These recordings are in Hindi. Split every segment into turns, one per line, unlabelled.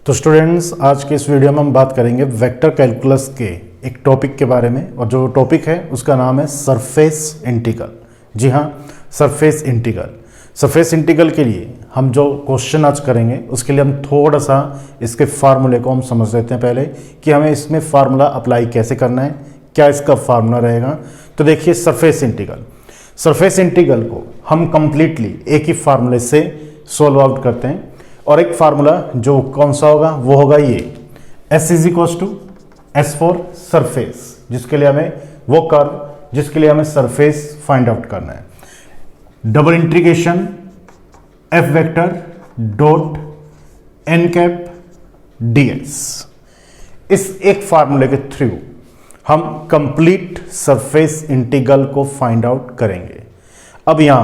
तो स्टूडेंट्स, आज के इस वीडियो में हम बात करेंगे वेक्टर कैलकुलस के एक टॉपिक के बारे में, और जो टॉपिक है उसका नाम है सरफेस इंटीग्रल। जी हाँ, सरफेस इंटीग्रल। सरफेस इंटीग्रल के लिए हम जो क्वेश्चन आज करेंगे उसके लिए हम थोड़ा सा इसके फार्मूले को हम समझ लेते हैं पहले, कि हमें इसमें फार्मूला अप्लाई कैसे करना है, क्या इसका फार्मूला रहेगा। तो देखिए, सरफेस इंटीग्रल को हम कंप्लीटली एक ही फार्मूले से सोल्व आउट करते हैं, और एक फार्मूला जो कौन सा होगा वो होगा ये S is equal to S for surface, जिसके लिए हमें वो कर्व जिसके लिए हमें सरफेस फाइंड आउट करना है। Double integration F vector dot n cap ds। इस एक फार्मूले के थ्रू हम कंप्लीट सरफेस इंटीग्रल को फाइंड आउट करेंगे। अब यहां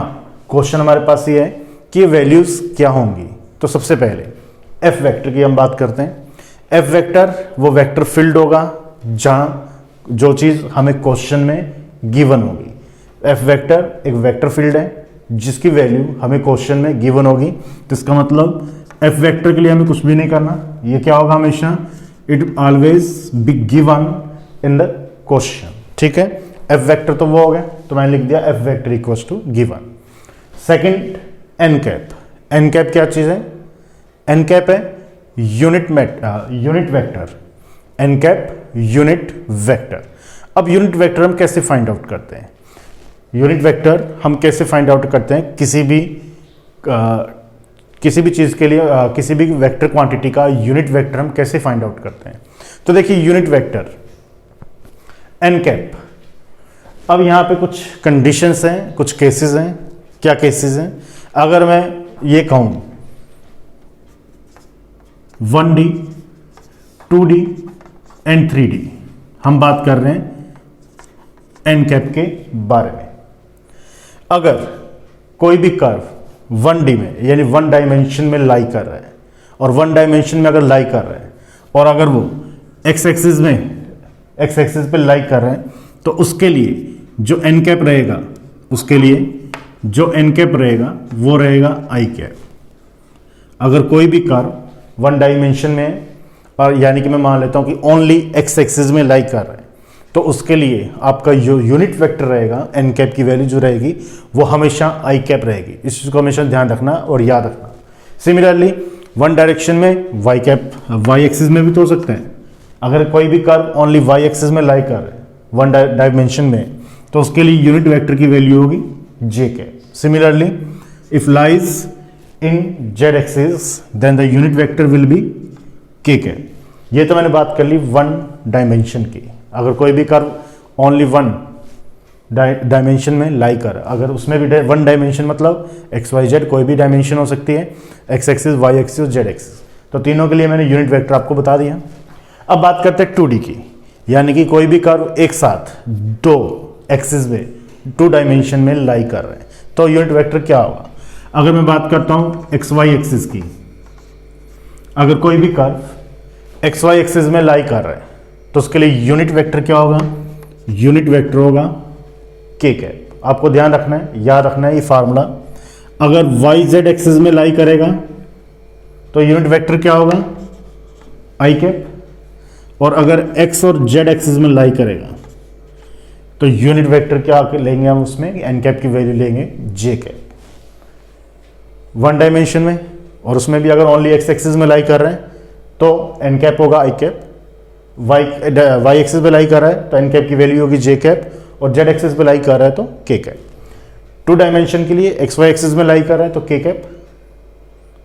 क्वेश्चन हमारे पास ये है कि वैल्यूज क्या होंगी। तो सबसे पहले F वेक्टर की हम बात करते हैं। F वेक्टर वो वेक्टर फील्ड होगा जहां जो चीज हमें क्वेश्चन में गिवन होगी। F वेक्टर एक वेक्टर फील्ड है जिसकी वैल्यू हमें क्वेश्चन में गिवन होगी। तो इसका मतलब F वेक्टर के लिए हमें कुछ भी नहीं करना, ये क्या होगा हमेशा, it always be given in the question. ठीक है, F वेक्टर तो वो हो गया, तो मैंने लिख दिया F vector equal to given. Second n cap. n cap क्या चीज है? n कैप है unit vector. n cap unit vector. अब यूनिट वेक्टर हम कैसे फाइंड आउट करते हैं? यूनिट वेक्टर हम कैसे फाइंड आउट करते हैं? किसी भी चीज के लिए किसी भी वेक्टर क्वांटिटी का यूनिट वेक्टर हम कैसे फाइंड आउट करते हैं? तो देखिए, यूनिट वेक्टर n कैप। अब यहां पे कुछ कंडीशंस हैं, कुछ केसेस हैं। क्या केसेस हैं? अगर मैं ये कहूं 1D 2D एंड 3D, हम बात कर रहे हैं n कैप के बारे में। अगर कोई भी कर्व 1D में यानी 1 डायमेंशन में लाई कर रहा है, और 1 डायमेंशन में अगर लाई कर रहा है, और अगर वो x एक्सिस पे लाई कर रहे हैं, तो उसके लिए जो n कैप रहेगा, जो n कैप रहेगा वो रहेगा i कैप। अगर कोई भी कर्व 1 डायमेंशन में है, और यानी कि मैं मान लेता हूं कि ओनली x एक्सिस में लाई कर रहा है, तो उसके लिए आपका जो यूनिट वेक्टर रहेगा n कैप की वैल्यू जो रहेगी वो हमेशा i कैप रहेगी। इस चीज को हमेशा ध्यान रखना और याद रखना। सिमिलरली 1 डायरेक्शन में y कैप y एक्सिस में भी तो हो सकता है। अगर कोई भी कर्व ओनली y एक्सिस में लाई कर रहा है 1 डायमेंशन में, तो उसके लिए यूनिट वेक्टर की वैल्यू होगी j cap. Similarly, if lies in z axis, then the unit vector will be k cap. ये तो मैंने बात कर ली 1 डायमेंशन की। अगर कोई भी कर्व ओनली 1 डायमेंशन में लाई कर, अगर उसमें भी 1 डायमेंशन मतलब एक्स वाई जेड कोई भी डायमेंशन हो सकती है, एक्स एक्सिस, वाई एक्सिस और जेड एक्सिस, तो तीनों के लिए मैंने यूनिट वेक्टर आपको बता दिया। अब बात करते हैं 2D की, यानी कि कोई भी कर्व एक साथ 2 एक्सिस में 2 डायमेंशन में लाई कर रहे हैं, तो यूनिट वेक्टर क्या होगा? अगर मैं बात करता हूं एक्स वाई एक्सिस की, अगर कोई भी कर्व एक्स वाई एक्सिस में लाई कर रहा है, तो उसके लिए यूनिट वेक्टर क्या होगा? यूनिट वेक्टर होगा k कैप। आपको ध्यान रखना है, याद रखना है ये फार्मूला। अगर वाई जेड एक्सिस में लाई करेगा तो यूनिट वेक्टर क्या होगा? i cap. और अगर x और z एक्सिस में लाई करेगा तो यूनिट वेक्टर क्या लेंगे हम उसमें? n कैप की वैल्यू लेंगे j कैप। 1 डायमेंशन में, और उसमें भी अगर ओनली x एक्सिस में लाई कर रहे हैं तो n कैप होगा i कैप। y एक्सिस पे लाई कर रहा है तो n कैप की वैल्यू होगी j कैप, और z एक्सिस पे लाई कर रहा है तो k कैप। 2 डायमेंशन के लिए x y एक्सिस में लाई कर रहा है तो k कैप,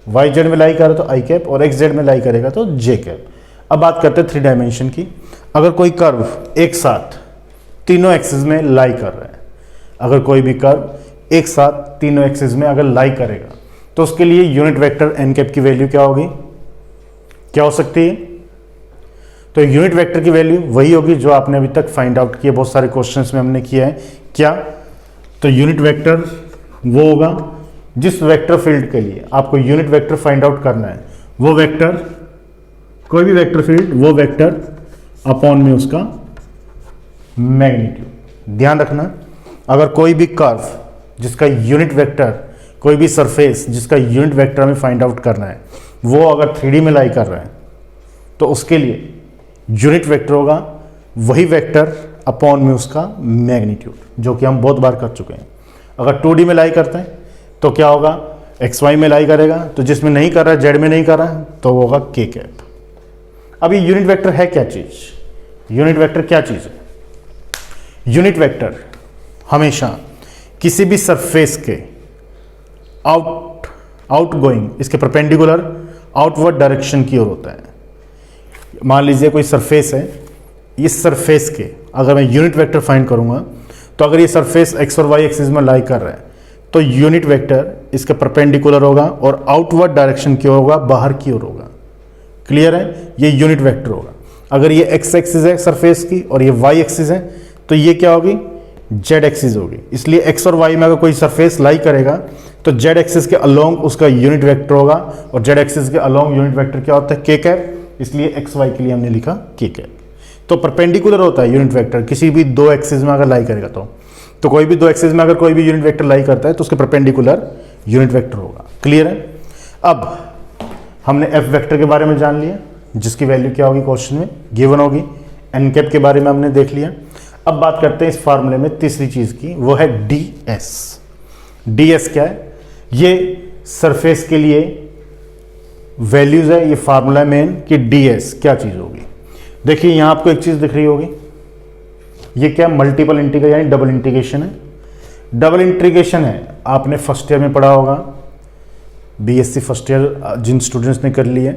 y z में लाई कर रहा है तो i कैप, और x z में लाई करेगा तो j कैप। अब बात करते हैं 3 डायमेंशन की। अगर कोई कर्व एक साथ तीनों एक्सिस में लाई कर रहा है, अगर कोई भी कर्व एक साथ तीनों एक्सिस में अगर लाई करेगा, तो उसके लिए यूनिट वेक्टर n कैप की वैल्यू क्या होगी? क्या हो सकती है? तो यूनिट वेक्टर की वैल्यू वही होगी जो आपने अभी तक फाइंड आउट किया, बहुत सारे क्वेश्चंस में हमने किया है। क्या? तो यूनिट वेक्टर वो होगा जिस वेक्टर फील्ड के लिए आपको यूनिट वेक्टर फाइंड आउट करना है, वो वेक्टर, कोई भी वेक्टर फील्ड, वो वेक्टर अपॉन में उसका मैग्नीट्यूड। ध्यान रखना, अगर कोई भी कर्व जिसका यूनिट वेक्टर, कोई भी सरफेस जिसका यूनिट वेक्टर हमें फाइंड आउट करना है, वो अगर 3D में लाई कर रहा है तो उसके लिए यूनिट वेक्टर होगा वही वेक्टर अपॉन में उसका मैग्नीट्यूड, जो कि हम बहुत बार कर चुके हैं। अगर 2D में लाई करते हैं तो क्या होगा, XY में लाई करेगा, तो जिसमें नहीं कर रहा है Z में नहीं कर रहा है तो वो होगा k कैप। अब ये यूनिट वेक्टर है क्या चीज? यूनिट वेक्टर क्या चीज है? यूनिट वेक्टर हमेशा किसी भी सरफेस के आउटगोइंग, इसके परपेंडिकुलर आउटवर्ड डायरेक्शन की ओर होता है। मान लीजिए कोई सरफेस है, इस सरफेस के अगर मैं यूनिट वेक्टर फाइंड करूंगा तो अगर ये सरफेस x और y एक्सिस में लाई कर रहा है तो यूनिट वेक्टर इसके परपेंडिकुलर होगा और आउटवर्ड डायरेक्शन की ओर होगा, बाहर की ओर होगा। क्लियर है? ये यूनिट वेक्टर होगा। अगर ये x एक्सिस है सरफेस की और ये y एक्सिस है तो ये क्या होगी, z एक्सिस होगी। इसलिए x और y में अगर कोई सरफेस लाई करेगा तो z एक्सिस के अलोंग उसका यूनिट वेक्टर होगा और z एक्सिस के अलोंग यूनिट वेक्टर क्या होता है, k कैप। इसलिए x y के लिए हमने लिखा k कैप। तो परपेंडिकुलर होता है यूनिट वेक्टर किसी भी दो एक्सिस में अगर लाई करेगा तो कोई भी दो एक्सिस में अगर कोई भी यूनिट वेक्टर लाई करता है तो उसके परपेंडिकुलर यूनिट वेक्टर होगा। क्लियर है? अब हमने एफ वेक्टर के बारे में जान लिया, जिसकी वैल्यू क्या होगी क्वेश्चन में गिवन होगी। एन कैप के बारे में हमने देख लिया। अब बात करते हैं इस फार्मूले में तीसरी चीज की, वो है ds। ds क्या है? ये सरफेस के लिए वैल्यूज है, ये फार्मूला मेन कि ds क्या चीज होगी। देखिए यहां आपको एक चीज दिख रही होगी, ये क्या मल्टीपल इंटीग्रल यानी डबल इंटीग्रेशन है। डबल इंटीग्रेशन है, आपने फर्स्ट ईयर में पढ़ा होगा, बीएससी फर्स्ट ईयर जिन स्टूडेंट्स ने कर लिए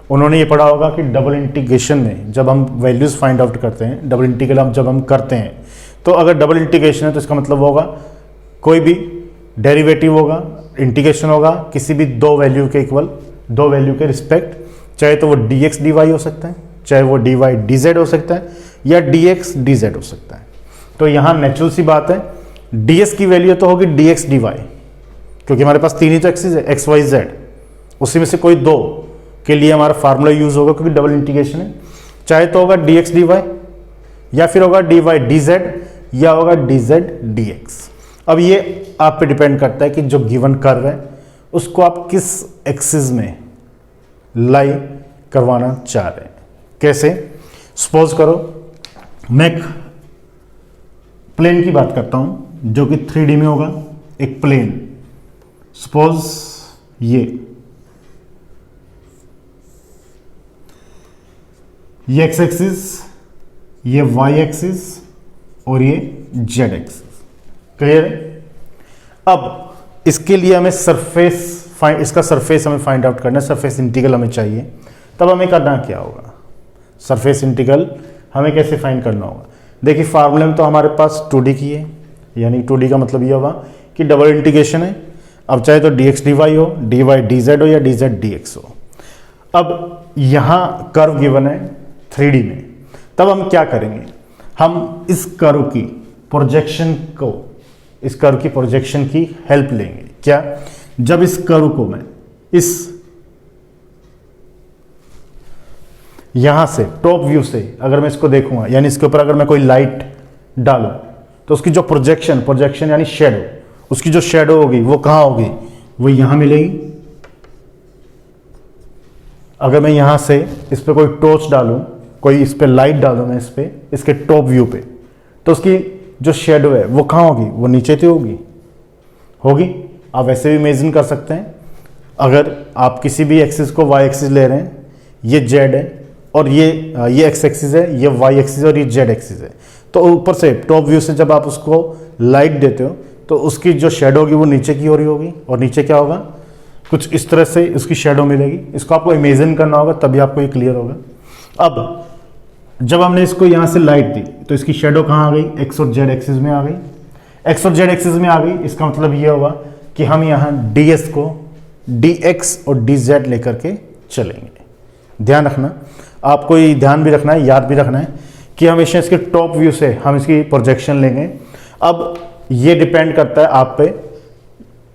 उन्होंने ये पढ़ा होगा कि डबल इंटीग्रेशन में जब हम वैल्यूज फाइंड आउट करते हैं, डबल इंटीग्रल जब हम करते हैं तो अगर डबल इंटीग्रेशन है तो इसका मतलब होगा कोई भी डेरिवेटिव होगा, इंटीग्रेशन होगा किसी भी दो वैल्यू के इक्वल, दो वैल्यू के रिस्पेक्ट, चाहे तो वो dx dy हो सकता है, चाहे वो dy dz हो सकता है, या dx dz हो सकता है। तो यहाँ नेचुरल सी बात है, ds की वैल्यू तो होगी dx dy, क्योंकि हमारे पास तीन ही तो एक्सिस है x y z, उसी में से कोई दो के लिए हमारा फार्मूला यूज होगा क्योंकि डबल इंटीग्रेशन है। चाहे तो होगा dx dy या फिर होगा dy dz या होगा dz dx। अब ये आप पे डिपेंड करता है कि जो गिवन कर्व है उसको आप किस एक्सिस में लाई करवाना चाह रहे हैं। कैसे? सपोज करो मैं एक प्लेन की बात करता हूं जो कि 3D में होगा, एक प्लेन। सपोज ये x एक्सिस, ये y एक्सिस और ये z एक्सिस। क्लियर है? अब इसके लिए हमें इसका सरफेस हमें फाइंड आउट करना है, सरफेस इंटीग्रल हमें चाहिए। तब हमें करना क्या होगा, सरफेस इंटीग्रल हमें कैसे फाइंड करना होगा। देखिए फार्मूले में तो हमारे पास 2D की है, यानी 2D का मतलब ये होगा कि डबल इंटीग्रेशन है। अब चाहे तो dx dy हो, dy dz हो या dz dx हो। अब यहाँ कर्व गिवन है 3D में, तब हम क्या करेंगे, हम इस कर्व की प्रोजेक्शन की हेल्प लेंगे। क्या? जब इस कर्व को मैं इस यहां से टॉप व्यू से अगर मैं इसको देखूंगा, यानी इसके ऊपर अगर मैं कोई लाइट डालूं तो उसकी जो प्रोजेक्शन यानी शेडो, उसकी जो शेडो होगी वो कहां होगी, वो यहां मिलेगी। अगर मैं यहां से इस पे कोई टॉर्च डालूं, कोई इस पे लाइट डालूं मैं इस पे, इसके टॉप व्यू पे, तो उसकी जो शेडो है वो कहां होगी, वो नीचे तो होगी। आप वैसे भी इमेजिन कर सकते हैं, अगर आप किसी भी एक्सिस को y एक्सिस ले रहे हैं, ये z है और ये x एक्सिस है, ये y एक्सिस है और ये z एक्सिस है, तो ऊपर से टॉप व्यू से जब आप उसको लाइट देते हो तो उसकी जो शेडो होगी वो नीचे की ओर ही होगी, और नीचे क्या होगा, कुछ इस तरह से उसकी शेडो मिलेगी। इसको आपको इमेजिन करना होगा तभी आपको ये क्लियर होगा। अब जब हमने इसको यहाँ से लाइट दी तो इसकी शेडो कहाँ आ गई, x और z एक्सिस में आ गई। x और z एक्सिस में आ गई, इसका मतलब ये होगा कि हम यहाँ ds को dx और dz लेकर के चलेंगे। ध्यान रखना, आपको ये ध्यान भी रखना है, याद भी रखना है कि हमेशा इसके टॉप व्यू से हम इसकी प्रोजेक्शन लेंगे। अब ये डिपेंड करता है आप पे,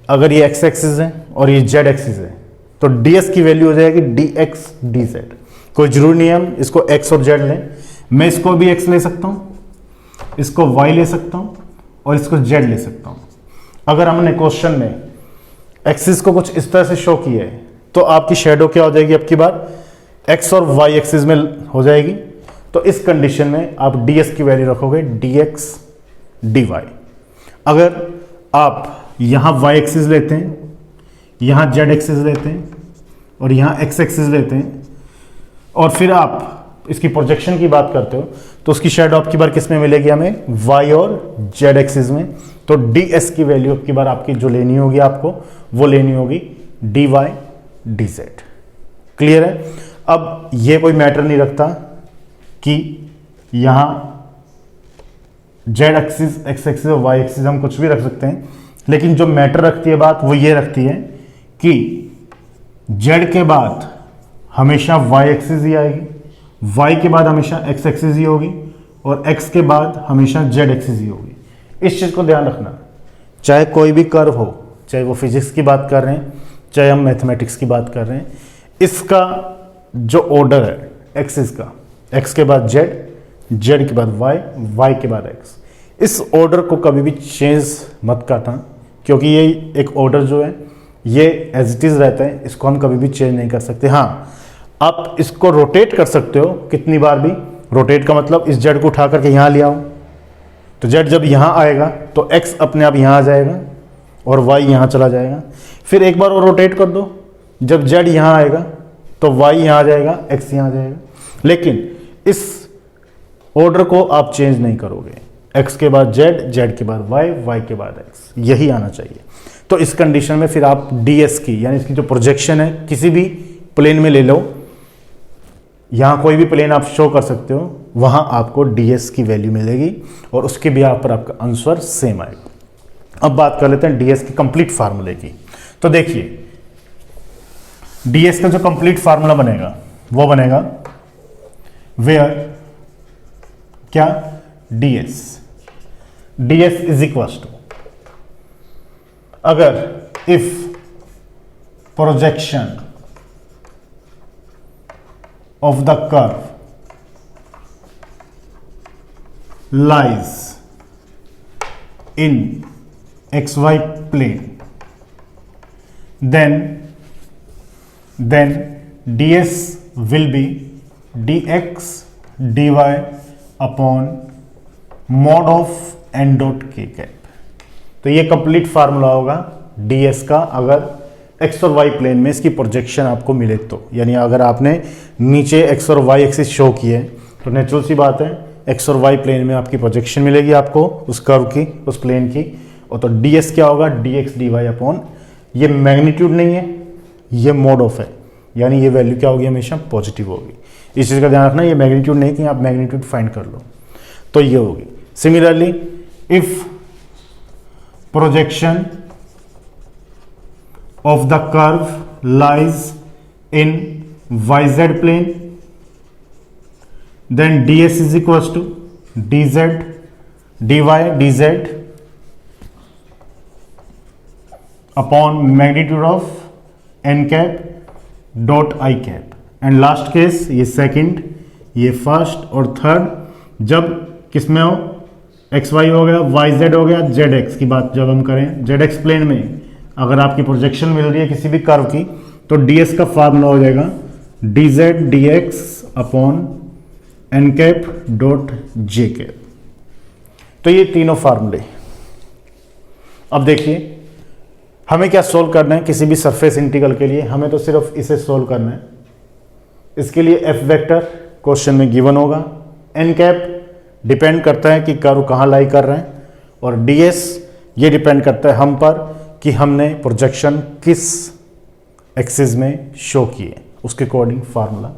अगर ये x एक्सिस है और ये z एक्सिस है तो ds की वैल्यू हो जाएगी dx dz। कोई जरूरी नहीं है हम इसको x और z लें, मैं इसको भी x ले सकता हूँ, इसको y ले सकता हूँ और इसको z ले सकता हूँ। अगर हमने क्वेश्चन में एक्सिस को कुछ इस तरह से शो किया है तो आपकी शेडो क्या हो जाएगी, अब की बार एक्स और वाई एक्सिस में हो जाएगी। तो इस कंडीशन में आप ds की वैल्यू रखोगे dx dy। अगर आप यहां y एक्सिस लेते हैं, यहां z एक्सिस लेते हैं और यहां x एक्सिस लेते हैं और फिर आप इसकी प्रोजेक्शन की बात करते हो तो उसकी शेडो आपकी बार किस में मिलेगी हमें, y और z एक्सिस में। तो ds की वैल्यू की बार आपकी जो लेनी होगी आपको वो लेनी होगी dy dz। क्लियर है। अब ये कोई मैटर नहीं रखता कि यहां z एक्सिस, x एक्सिस और y एक्सिस हम कुछ भी रख सकते हैं, लेकिन जो मैटर रखती है बात वो ये रखती है कि z के बाद हमेशा y एक्सिस ही आएगी, y के बाद हमेशा x एक्सिस ही होगी और x के बाद हमेशा z एक्सिस ही होगी। इस चीज को ध्यान रखना, चाहे कोई भी कर्व हो, चाहे वो फिजिक्स की बात कर रहे हैं, चाहे हम मैथमेटिक्स की बात कर रहे हैं, इसका जो ऑर्डर है एक्सिस का, x के बाद z, z के बाद y, y के बाद x, इस ऑर्डर को कभी भी चेंज मत करना, क्योंकि ये एक ऑर्डर जो है ये एज इट इज रहता है, इसको हम कभी भी चेंज नहीं कर सकते। हाँ, आप इसको रोटेट कर सकते हो कितनी बार भी। रोटेट का मतलब इस z को उठा करके यहाँ ले आओ, तो z जब यहाँ आएगा तो x अपने आप यहाँ आ जाएगा और y यहाँ चला जाएगा। फिर एक बार और रोटेट कर दो, जब z यहाँ आएगा तो y यहाँ आ जाएगा, x यहाँ आ जाएगा। लेकिन इस ऑर्डर को आप चेंज नहीं करोगे, x के बाद z, z के बाद y, y के बाद x, यही आना चाहिए। तो इस कंडीशन में फिर आप ds की यानी इसकी जो प्रोजेक्शन है किसी भी प्लेन में ले लो, यहाँ कोई भी प्लेन आप शो कर सकते हो, वहाँ आपको ds की वैल्यू मिलेगी और उसके भी पर आपका आंसर सेम आएगा। अब बात कर लेते हैं ds की कंप्लीट फार्मूले की। तो देखिए ds का जो कंप्लीट फार्मूला बनेगा वो बनेगा वेयर क्या, ds इज इक्वल टू, अगर if projection of the curve lies in xy plane, then ds will be dx dy upon mod of n dot k cap। तो ये कंप्लीट फार्मूला होगा ds का अगर x और y प्लेन में इसकी प्रोजेक्शन आपको मिले तो, यानी अगर आपने नीचे x और y एक्सिस शो किए तो नेचुरल सी बात है x और y प्लेन में आपकी प्रोजेक्शन मिलेगी आपको उस कर्व की, उस प्लेन की। और तो ds क्या होगा, dx dy अपॉन, ये मैग्नीट्यूड नहीं है, ये मोड ऑफ है, यानी ये वैल्यू क्या होगी, हमेशा पॉजिटिव होगी। इस चीज़ का ध्यान रखना, ये मैग्नीट्यूड नहीं कि आप मैग्नीट्यूड फाइंड कर लो, तो ये होगी। Similarly if projection of the curve lies in yz plane, then ds is equals to dz dy dz upon magnitude of n cap dot i cap। And last case ये सेकंड, ये फर्स्ट और थर्ड, जब किसमें हो, एक्स वाई हो गया, वाई जेड हो गया, जेड एक्स की बात जब हम करें, जेड एक्स प्लेन में अगर आपकी प्रोजेक्शन मिल रही है किसी भी कर्व की तो ds का फार्मूला हो जाएगा dz dx upon N cap dot J cap. तो ये तीनों फार्मूले। अब देखिए हमें क्या सोल्व करना है किसी भी सरफेस इंटीग्रल के लिए, हमें तो सिर्फ इसे सोल्व करना है। इसके लिए एफ वेक्टर क्वेश्चन में गिवन होगा, एन कैप डिपेंड करता है कि कर्व कहाँ लाई कर रहे हैं, और ds ये डिपेंड करता है हम पर कि हमने प्रोजेक्शन किस एक्सिस में शो किए, उसके अकॉर्डिंग फार्मूला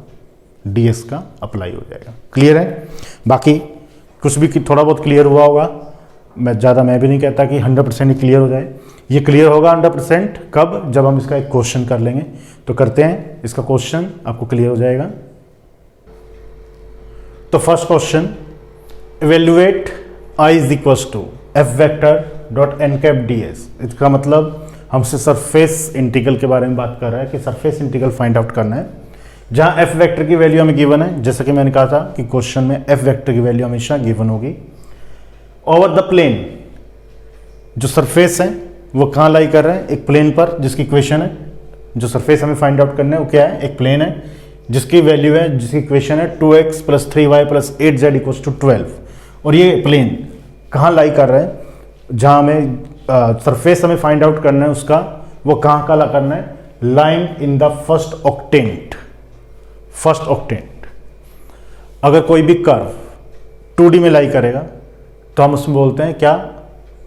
ds का अप्लाई हो जाएगा। क्लियर है। बाकी कुछ भी थोड़ा बहुत क्लियर हुआ होगा, मैं भी नहीं कहता कि 100% ही क्लियर हो जाए। ये क्लियर होगा 100% कब, जब हम इसका एक क्वेश्चन कर लेंगे। तो करते हैं इसका क्वेश्चन, आपको क्लियर हो जाएगा। तो first question, evaluate i is equal to F vector dot N cap ds। इसका मतलब हमसे सरफेस इंटीग्रल के बारे में बात कर रहा है कि सरफेस इंटीग्रल फाइंड आउट करना है, जहां एफ वेक्टर की वैल्यू हमें गिवन है। जैसा कि मैंने कहा था कि क्वेश्चन में एफ वेक्टर की वैल्यू हमेशा गिवन होगी। ओवर द प्लेन, जो सरफेस है वो कहाँ लाई कर रहे हैं, एक प्लेन पर, जिसकी इक्वेशन है, जो सरफेस हमें फाइंड आउट करना है वो क्या है, एक प्लेन है। जिसकी वैल्यू है, जिसकी इक्वेशन है 2x plus 3y plus 8z equals to 12, और ये प्लेन कहाँ लाई कर रहा है, जहाँ हमें सरफेस हमें फाइंड आउट करना है उसका, वो कहाँ का ला करना है, line in the first octant. First octant अगर कोई भी कर्व 2D में लाई करेगा तो हम उसमें बोलते हैं क्या,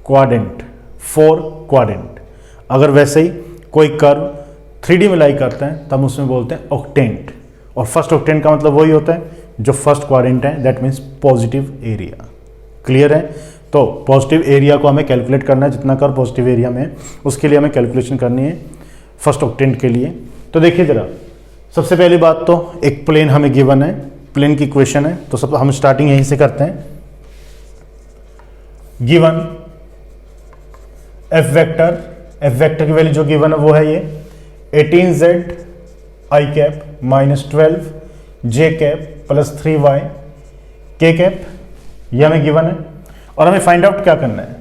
क्वाड्रेंट, 4 क्वाड्रेंट। अगर वैसे ही कोई कर्व 3D में लाई करते हैं तो हम उसमें बोलते हैं ऑक्टेंट, और फर्स्ट ऑक्टेंट का मतलब वही होता है जो फर्स्ट क्वाड्रेंट है, that means positive area. Clear है? तो पॉजिटिव एरिया को हमें कैलकुलेट करना है, जितना कर्व पॉजिटिव एरिया में है उसके लिए हमें कैलकुलेशन करनी है फर्स्ट ऑक्टेंट के लिए। तो देखिए जरा, सबसे पहली बात तो एक प्लेन हमें गिवन है, प्लेन की इक्वेशन है, तो सब हम स्टार्टिंग यहीं से करते हैं। गिवन एफ वेक्टर की वैल्यू जो गिवन है वो है ये 18z i cap minus 12 j cap plus 3y k cap, ये हमें गिवन है। और हमें फाइंड आउट क्या करना है,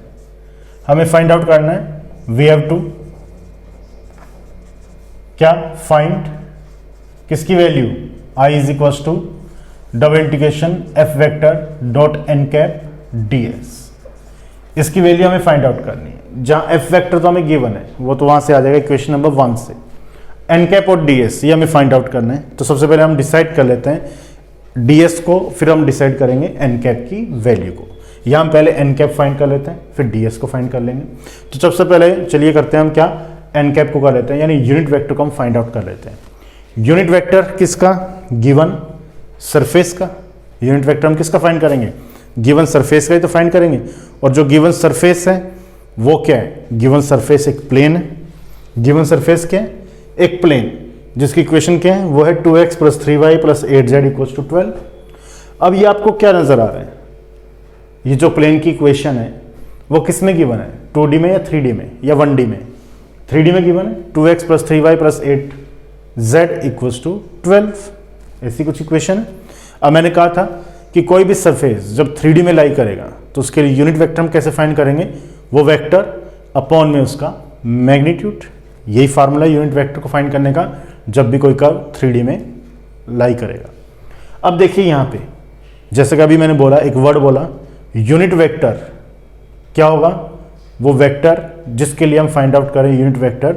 हमें फाइंड आउट करना है वी हैव टू क्या, फाइंड किसकी value, i is equals to double integration F vector dot N cap ds, इसकी वैल्यू हमें फाइंड आउट करनी है। जहां एफ वेक्टर तो हमें गिवन है, वो तो वहां से आ जाएगा इक्वेशन नंबर 1 से। एन कैप और ds ये हमें फाइंड आउट करना है, तो सबसे पहले हम डिसाइड कर लेते हैं ds को, फिर हम डिसाइड करेंगे एन कैप की वैल्यू को। या हम पहले एन कैप फाइंड कर लेते हैं, फिर ds को फाइंड कर लेंगे। तो सबसे पहले चलिए करते हैं हम क्या, एन कैप को कर लेते हैं, यानी यूनिट वेक्टर को हम फाइंड आउट कर लेते हैं। यूनिट वेक्टर किसका, गिवन सरफेस का। यूनिट वेक्टर हम किसका फाइंड करेंगे, गिवन सरफेस का ही तो फाइंड करेंगे। और जो गिवन सरफेस है वो क्या है, गिवन सरफेस एक प्लेन है। गिवन सरफेस क्या है, एक प्लेन, जिसकी इक्वेशन क्या है, वो है 2x plus 3y plus 8z equals to 12। अब ये आपको क्या नजर आ रहा है, ये जो प्लेन की इक्वेशन है वो किस में गिवन है, 2D में या 3D में या 1D में। 3D में गिवन है 2x plus 3y plus 8z equals to 12, ऐसी कुछ इक्वेशन है। अब मैंने कहा था कि कोई भी सरफेस जब 3D में लाई करेगा तो उसके लिए यूनिट वेक्टर हम कैसे फाइंड करेंगे, वो वेक्टर अपॉन में उसका मैग्नीट्यूड। यही फार्मूला यूनिट वेक्टर को फाइंड करने का जब भी कोई कर्व 3D में लाई करेगा। अब देखिए यहाँ पे, जैसे कि अभी मैंने बोला, एक वर्ड बोला, यूनिट वेक्टर क्या होगा, वो वेक्टर जिसके लिए हम फाइंड आउट करें यूनिट वेक्टर,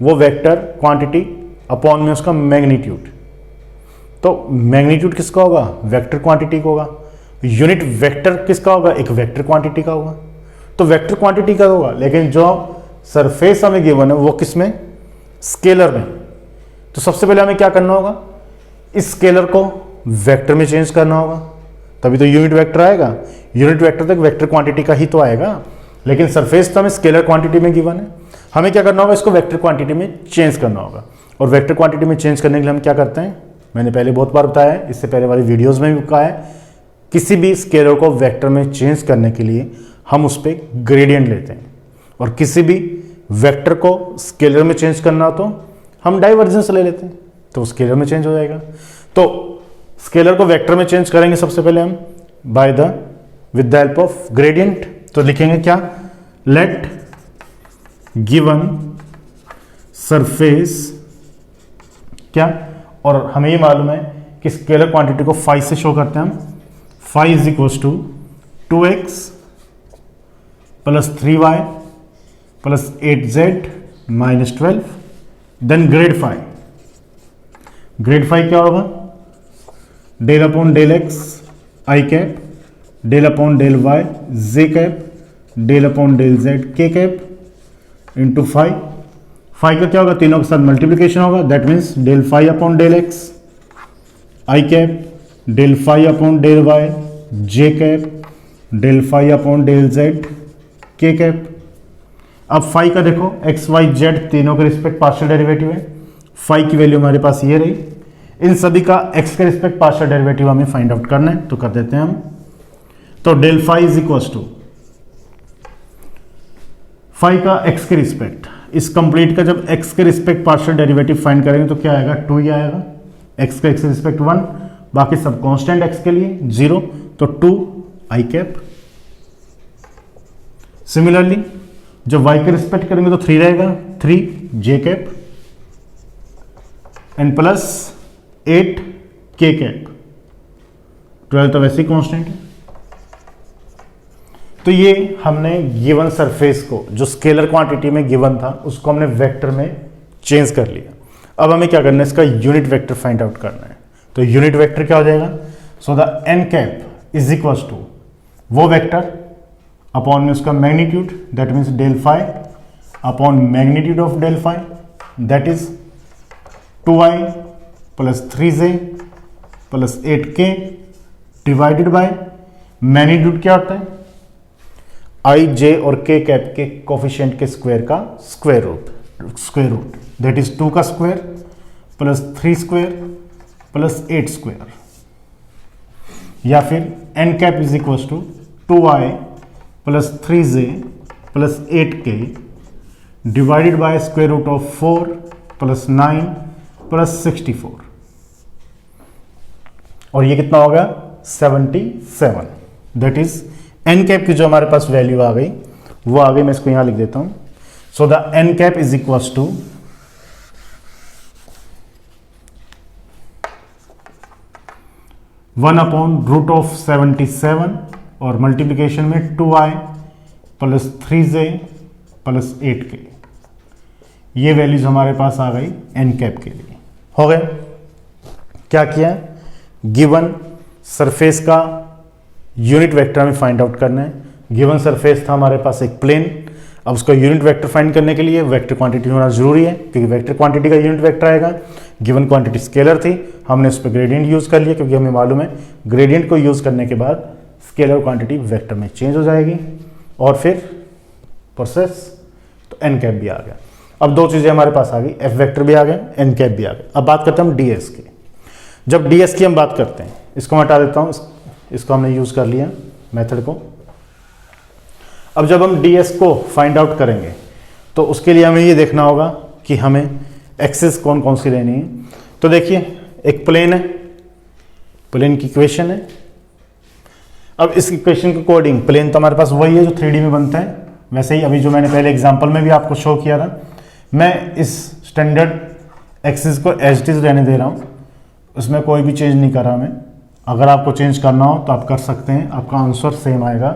वो वेक्टर क्वांटिटी अपॉन में उसका मैग्नीट्यूड। तो मैग्नीट्यूड किसका होगा, वेक्टर क्वांटिटी का होगा। यूनिट वेक्टर किसका होगा, एक वेक्टर क्वांटिटी का होगा। तो वेक्टर क्वांटिटी का होगा, लेकिन जो सरफेस हमें गिवन है वो किसमें, स्केलर में। तो सबसे पहले हमें क्या करना होगा, इस स्केलर को वेक्टर में चेंज करना होगा, तभी तो यूनिट वेक्टर आएगा। यूनिट वेक्टर तो एक वेक्टर क्वांटिटी का ही तो आएगा, लेकिन सरफेस तो हमें स्केलर क्वांटिटी में गिवन है। हमें क्या करना होगा, इसको वेक्टर क्वांटिटी में चेंज करना होगा। और वेक्टर क्वांटिटी में चेंज करने के लिए हम क्या करते हैं, मैंने पहले बहुत बार बताया है, इससे पहले वाली वीडियोस में भी कहा है, किसी भी स्केलर को वेक्टर में चेंज करने के लिए हम उस पर ग्रेडियंट लेते हैं, और किसी भी वेक्टर को स्केलर में चेंज करना हो तो हम डाइवर्जेंस ले लेते हैं, तो स्केलर में चेंज हो जाएगा। तो स्केलर को वेक्टर में चेंज करेंगे सबसे पहले हम with the help of gradient. तो लिखेंगे क्या, लेट गिवन सरफेस क्या, और हमें ये मालूम है कि स्केलर क्वांटिटी को फाई से शो करते हैं हम। Phi is equals to 2x plus 3y plus 8z minus 12। Then grad phi, grad phi क्या होगा, del upon del x i cap, del upon del y j cap, del upon del z k cap into phi. Phi का क्या होगा, तीनों के साथ मल्टीप्लीकेशन होगा, that means del phi upon del x i cap, del phi upon del y j cap, del phi upon del z k cap. अब फाई का देखो, x y z तीनों के रिस्पेक्ट पार्शियल डेरिवेटिव है। फाई की वैल्यू हमारे पास ये रही। इन सभी का x के रिस्पेक्ट पार्शियल डेरिवेटिव हमें फाइंड आउट करना है, तो कर देते हैं हम। तो del phi is equals to phi का x के रिस्पेक्ट, इस कंप्लीट का जब x के रिस्पेक्ट पार्शियल डेरिवेटिव फाइंड करेंगे तो क्या आएगा, 2 ही आएगा। x का x के रिस्पेक्ट 1, बाकी सब कांस्टेंट x के लिए 0, तो 2 आई कैप। सिमिलरली जब y के रिस्पेक्ट करेंगे तो 3 रहेगा, 3 जे कैप एंड प्लस 8 के कैप, 12 तो वैसे ही कांस्टेंट है। तो ये हमने गिवन सरफेस को जो स्केलर क्वांटिटी में गिवन था उसको हमने वेक्टर में चेंज कर लिया। अब हमें क्या करना है, इसका यूनिट वेक्टर फाइंड आउट करना है। तो यूनिट वेक्टर क्या हो जाएगा, so the N cap is equal to वो वेक्टर अपॉन में उसका magnitude, that means del phi upon magnitude of del phi, that is 2i plus 3j plus 8k divided by magnitude क्या होता है, i, j और k कैप के कोफिशिएंट के स्क्वायर का स्क्वायर रूट दैट इज 2 का square plus 3 square plus 8 square, या फिर n cap is equal to 2i plus 3j plus 8k divided by square root of 4 plus 9 plus 64, और ये कितना होगा 77। दैट इज एन कैप की जो हमारे पास वैल्यू आ गई वो आ गई, मैं इसको यहां लिख देता हूं। So the N cap is equal to 1/√77 और मल्टीप्लीकेशन में 2i plus 3j plus 8k, ये वैल्यूज हमारे पास आ गई एन कैप के लिए। हो गए, क्या किया, गिवन सरफेस का यूनिट वेक्टर हमें फाइंड आउट करना है। गिवन सरफेस था हमारे पास एक प्लेन, अब उसका यूनिट वेक्टर फाइंड करने के लिए वेक्टर क्वांटिटी होना जरूरी है, क्योंकि वेक्टर क्वांटिटी का यूनिट वेक्टर आएगा। गिवन क्वांटिटी स्केलर थी, हमने उस पर ग्रेडियंट यूज कर लिया, क्योंकि हमें मालूम है ग्रेडियंट को यूज करने के बाद स्केलर क्वांटिटी वेक्टर में चेंज हो जाएगी, और फिर प्रोसेस तो एन कैप भी आ गया। अब दो चीजें हमारे पास आ गई, एफ वेक्टर भी आ गया, एन कैप भी आ गया। अब बात करते हैं हम डीएस की। जब डीएस की हम बात करते हैं, इसको मैं हटा देता हूं, इसको हमने यूज कर लिया मेथड को। अब जब हम डीएस को फाइंड आउट करेंगे तो उसके लिए हमें ये देखना होगा कि हमें एक्सिस कौन कौन सी लेनी है। तो देखिए, एक प्लेन है, प्लेन की इक्वेशन है। अब इस इक्वेशन के अकॉर्डिंग प्लेन तो हमारे पास वही है जो 3D में बनता है, वैसे ही अभी जो मैंने पहले एग्जांपल में भी आपको शो किया था, मैं इस स्टैंडर्ड एक्सिस को एज इट इज रहने दे रहा हूँ, उसमें कोई भी चेंज नहीं कर रहा मैं। अगर आपको चेंज करना हो तो आप कर सकते हैं, आपका आंसर सेम आएगा।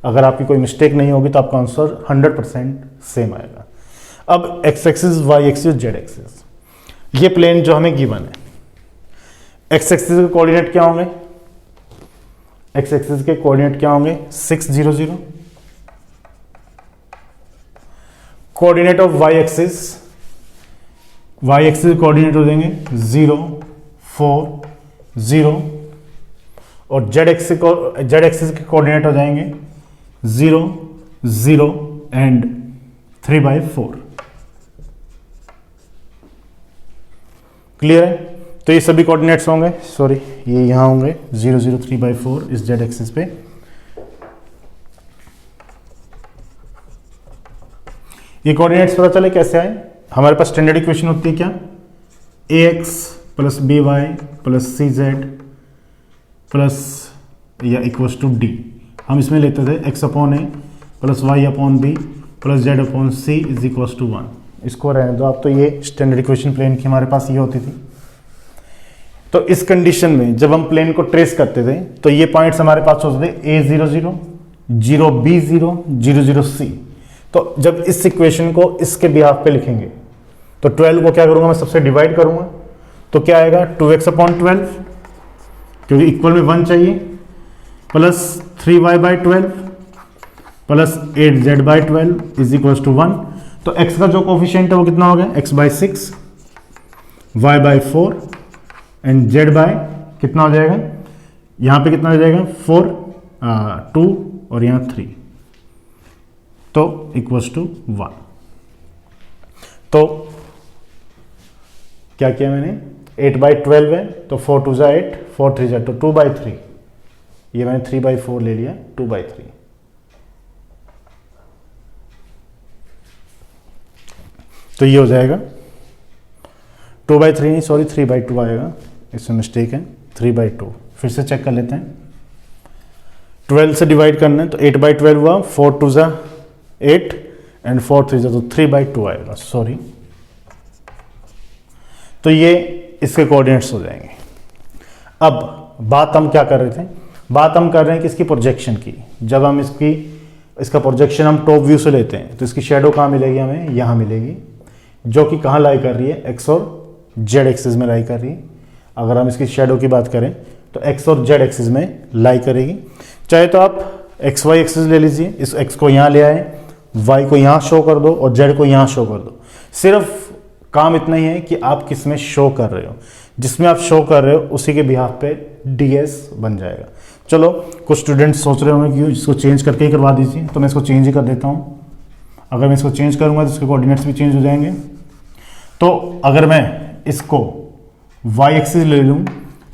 अगर आपकी कोई मिस्टेक नहीं होगी तो आपका आंसर 100% सेम आएगा। अब X axis, Y axis, Z axis, ये प्लेन जो हमें गिवन है, एक्स एक्सिस के कोऑर्डिनेट क्या होंगे, एक्स एक्सिस के कोऑर्डिनेट क्या होंगे 6 0 0। Coordinate of Y axis, Y axis coordinate हो जाएंगे 0 4 0, और जेड एक्सिस के कोऑर्डिनेट हो जाएंगे 0 0 एंड 3/4। क्लियर है? तो ये सभी कोऑर्डिनेट्स होंगे, सॉरी ये यहां होंगे 0 0 3/4 इस जेड एक्सिस पे। ये कोऑर्डिनेट्स पता चले कैसे आए, हमारे पास स्टैंडर्ड इक्वेशन होती है क्या, ax plus by plus cz plus या इक्वल्स टू d। हम इसमें लेते थे x/a plus y/b plus z/c is equals to 1। इसको रहने दो आप, तो ये स्टैंडर्ड इक्वेशन प्लेन की हमारे पास ये होती थी। तो इस कंडीशन में जब हम प्लेन को ट्रेस करते थे तो ये पॉइंट्स हमारे पास होते थे a0 0 0b0 0 0 c। तो जब इस इक्वेशन को इसके बिहाफ पे लिखेंगे तो 12 को क्या करूंगा मैं, सबसे डिवाइड करूंगा, तो क्या आएगा 2x/12, क्योंकि इक्वल में 1 चाहिए, plus 3y/12 plus 8z/12 is equal to 1। तो x का जो कोफिशिएंट है वो कितना हो गया, x/6 y/4 एंड z कितना हो जाएगा, यहां पे कितना हो जाएगा 4 2 और यहां 3, तो इक्वल्स टू 1। तो क्या किया मैंने, 8/12 है तो 4 2 8 4 3 तो 2/3, ये मैंने 3/4 ले लिया 2/3। तो ये हो जाएगा 2/3 नहीं, सॉरी 3/2 आएगा, इसमें मिस्टेक है, 3/2। फिर से चेक कर लेते हैं, 12 से डिवाइड करना है तो 8/12 हुआ, 4 2 8 एंड 4 3 तो 3/2 आएगा, सॉरी। तो ये इसके कोऑर्डिनेट्स हो जाएंगे। अब बात हम क्या कर रहे थे, बात हम कर रहे हैं कि इसकी प्रोजेक्शन की। जब हम इसका प्रोजेक्शन हम टॉप व्यू से लेते हैं तो इसकी शेडो कहाँ मिलेगी, हमें यहाँ मिलेगी, जो कि कहाँ लाई कर रही है, एक्स और जेड एक्सिस में लाई कर रही है। अगर हम इसकी शेडो की बात करें तो एक्स और जेड एक्सिस में लाई करेगी। चाहे तो आप एक्स वाई एक्सिस ले लीजिए, इस एक्स को यहाँ ले आए, वाई को यहाँ शो कर दो और जेड को यहाँ शो कर दो। सिर्फ काम इतना ही है कि आप किस में शो कर रहे हो, जिसमें आप शो कर रहे हो उसी के बिहाफ पे डीएस बन जाएगा। चलो, कुछ स्टूडेंट्स सोच रहे होंगे कि इसको चेंज करके ही करवा दीजिए, तो मैं इसको चेंज ही कर देता हूँ। अगर मैं इसको चेंज करूँगा तो इसके कोऑर्डिनेट्स भी चेंज हो जाएंगे। तो अगर मैं इसको वाई एक्सिस ले लूँ,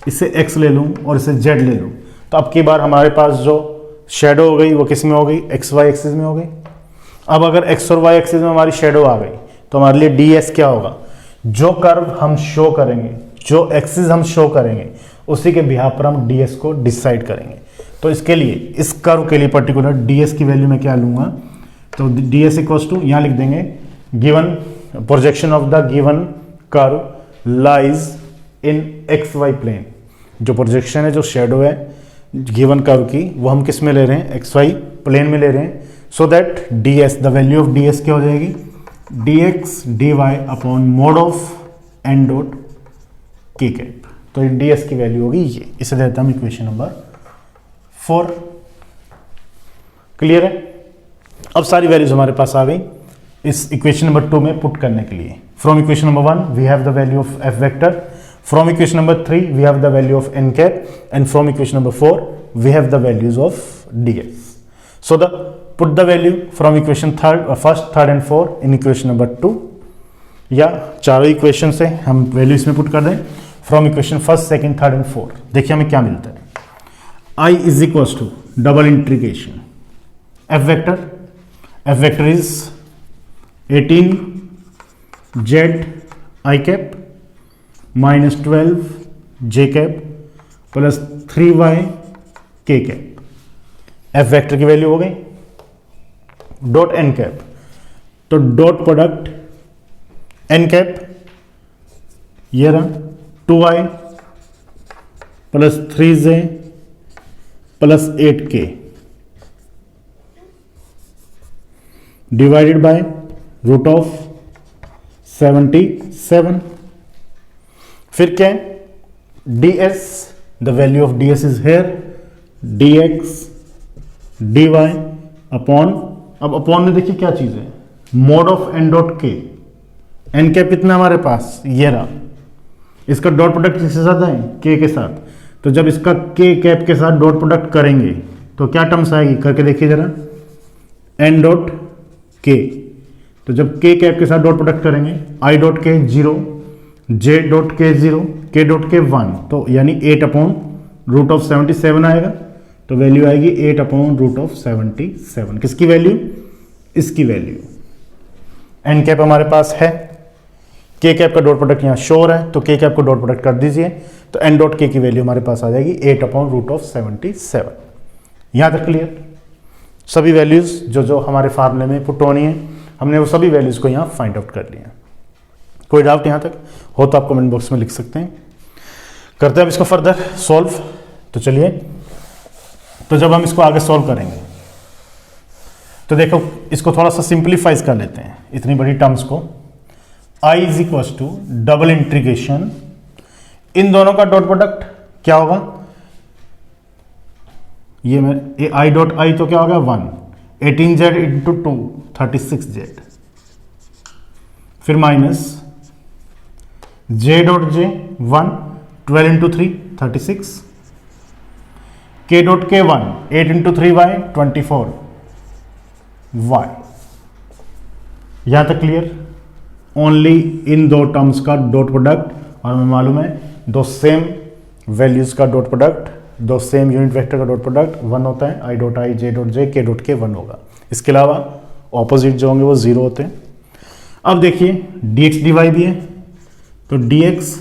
इसे एक्स ले लूँ और इसे जेड ले लूँ, तो अब की बार हमारे पास जो शेडो हो गई वो किस में हो गई, एक्स वाई एक्सिस में हो गई। अब अगर एक्स और वाई एक्सिस में हमारी शेडो आ गई तो हमारे लिए डी एस क्या होगा, जो कर्व हम शो करेंगे, जो एक्सिस हम शो करेंगे उसी के बिहाफ पर हम डी एस को डिसाइड करेंगे। तो इसके लिए, इस कर्व के लिए पर्टिकुलर डी एस की वैल्यू मैं क्या लूँगा, तो डी एस इक्वल्स टू यहाँ लिख देंगे, given projection of the given curve lies in X Y plane. जो प्रोजेक्शन है, जो शेडो है गिवन कर्व की, वो हम किस में ले रहे हैं, एक्स वाई प्लेन में ले रहे हैं। So that D S, the value of D S क्या हो जाएगी, D X D Y upon mod of N dot K cap. तो डी एस की वैल्यू होगी ये, इसे देता हूं इक्वेशन नंबर 4। क्लियर है। अब सारी वैल्यूज हमारे पास आ गई इस इक्वेशन नंबर 2 में पुट करने के लिए। From equation number 1 we have the value of F vector, from equation number 3 we have the value of n cap, and from equation number 4 we have the values of ds. So put the value from equation first, third and 4 in equation number 2, या चारों इक्वेशन से हम वैल्यू इसमें पुट कर दें from equation first, second, third and 4। देखिए हमें क्या मिलता है, i is equals to double integration f vector is 18 z i cap minus 12 J cap plus 3y K cap. F vector की वैल्यू हो गई, डॉट एन कैप, तो डॉट प्रोडक्ट एन कैप ये रहा 2y plus 3j plus 8k divided by root of 77। फिर क्या है, D S, the value of D S is here, D X D Y upon, अब अपॉन में देखिए क्या चीज है, mod of N dot K. N cap कितना हमारे पास, ये रहा, इसका डॉट प्रोडक्ट किसके साथ है, के के साथ। तो जब इसका के कैप के साथ डॉट प्रोडक्ट करेंगे तो क्या टर्म्स आएगी, करके देखिए जरा, एन डॉट के। तो जब के कैप के साथ डॉट प्रोडक्ट करेंगे, आई डॉट के 0, जे डॉट के 0, के डॉट के 1, तो यानी 8 अपॉन रूट ऑफ 77 आएगा। तो वैल्यू आएगी 8 अपॉन रूट ऑफ 77। किसकी वैल्यू, इसकी वैल्यू। एन कैप हमारे पास है, के कैप का डॉट प्रोडक्ट यहाँ शोर है, तो के कैप को डॉट प्रोडक्ट कर दीजिए, तो एन डॉट के की वैल्यू हमारे पास आ जाएगी 8 अपॉन रूट ऑफ 77। यहाँ तक क्लियर। सभी वैल्यूज जो जो हमारे फार्मूले में पुट होनी है, हमने वो सभी वैल्यूज को यहाँ फाइंड आउट कर लिया। कोई डाउट यहाँ तक हो तो आप कमेंट बॉक्स में लिख सकते हैं। करते हैं अब इसको फर्दर सॉल्व। तो चलिए, तो जब हम इसको आगे सॉल्व करेंगे तो देखो, इसको थोड़ा सा सिंप्लीफाइज कर लेते हैं इतनी बड़ी टर्म्स को। i is equal to double integration, इन दोनों का डॉट प्रोडक्ट क्या होगा, ये मैं आई डॉट आई तो क्या होगा 1, 18z इंटू 2 36z, फिर minus j dot j 1 12 into 3 36, k dot k 1 8 into 3y 24y। यहां तक क्लियर। ओनली इन दो टर्म्स का डॉट प्रोडक्ट, और हमें मालूम है दो सेम वैल्यूज का डॉट प्रोडक्ट, दो सेम यूनिट वेक्टर का डॉट प्रोडक्ट 1 होता है, I dot I J dot J के डॉट के 1 होगा। इसके अलावा ऑपोजिट जो होंगे वो 0 होते हैं। अब देखिए dx dy भी है, तो dx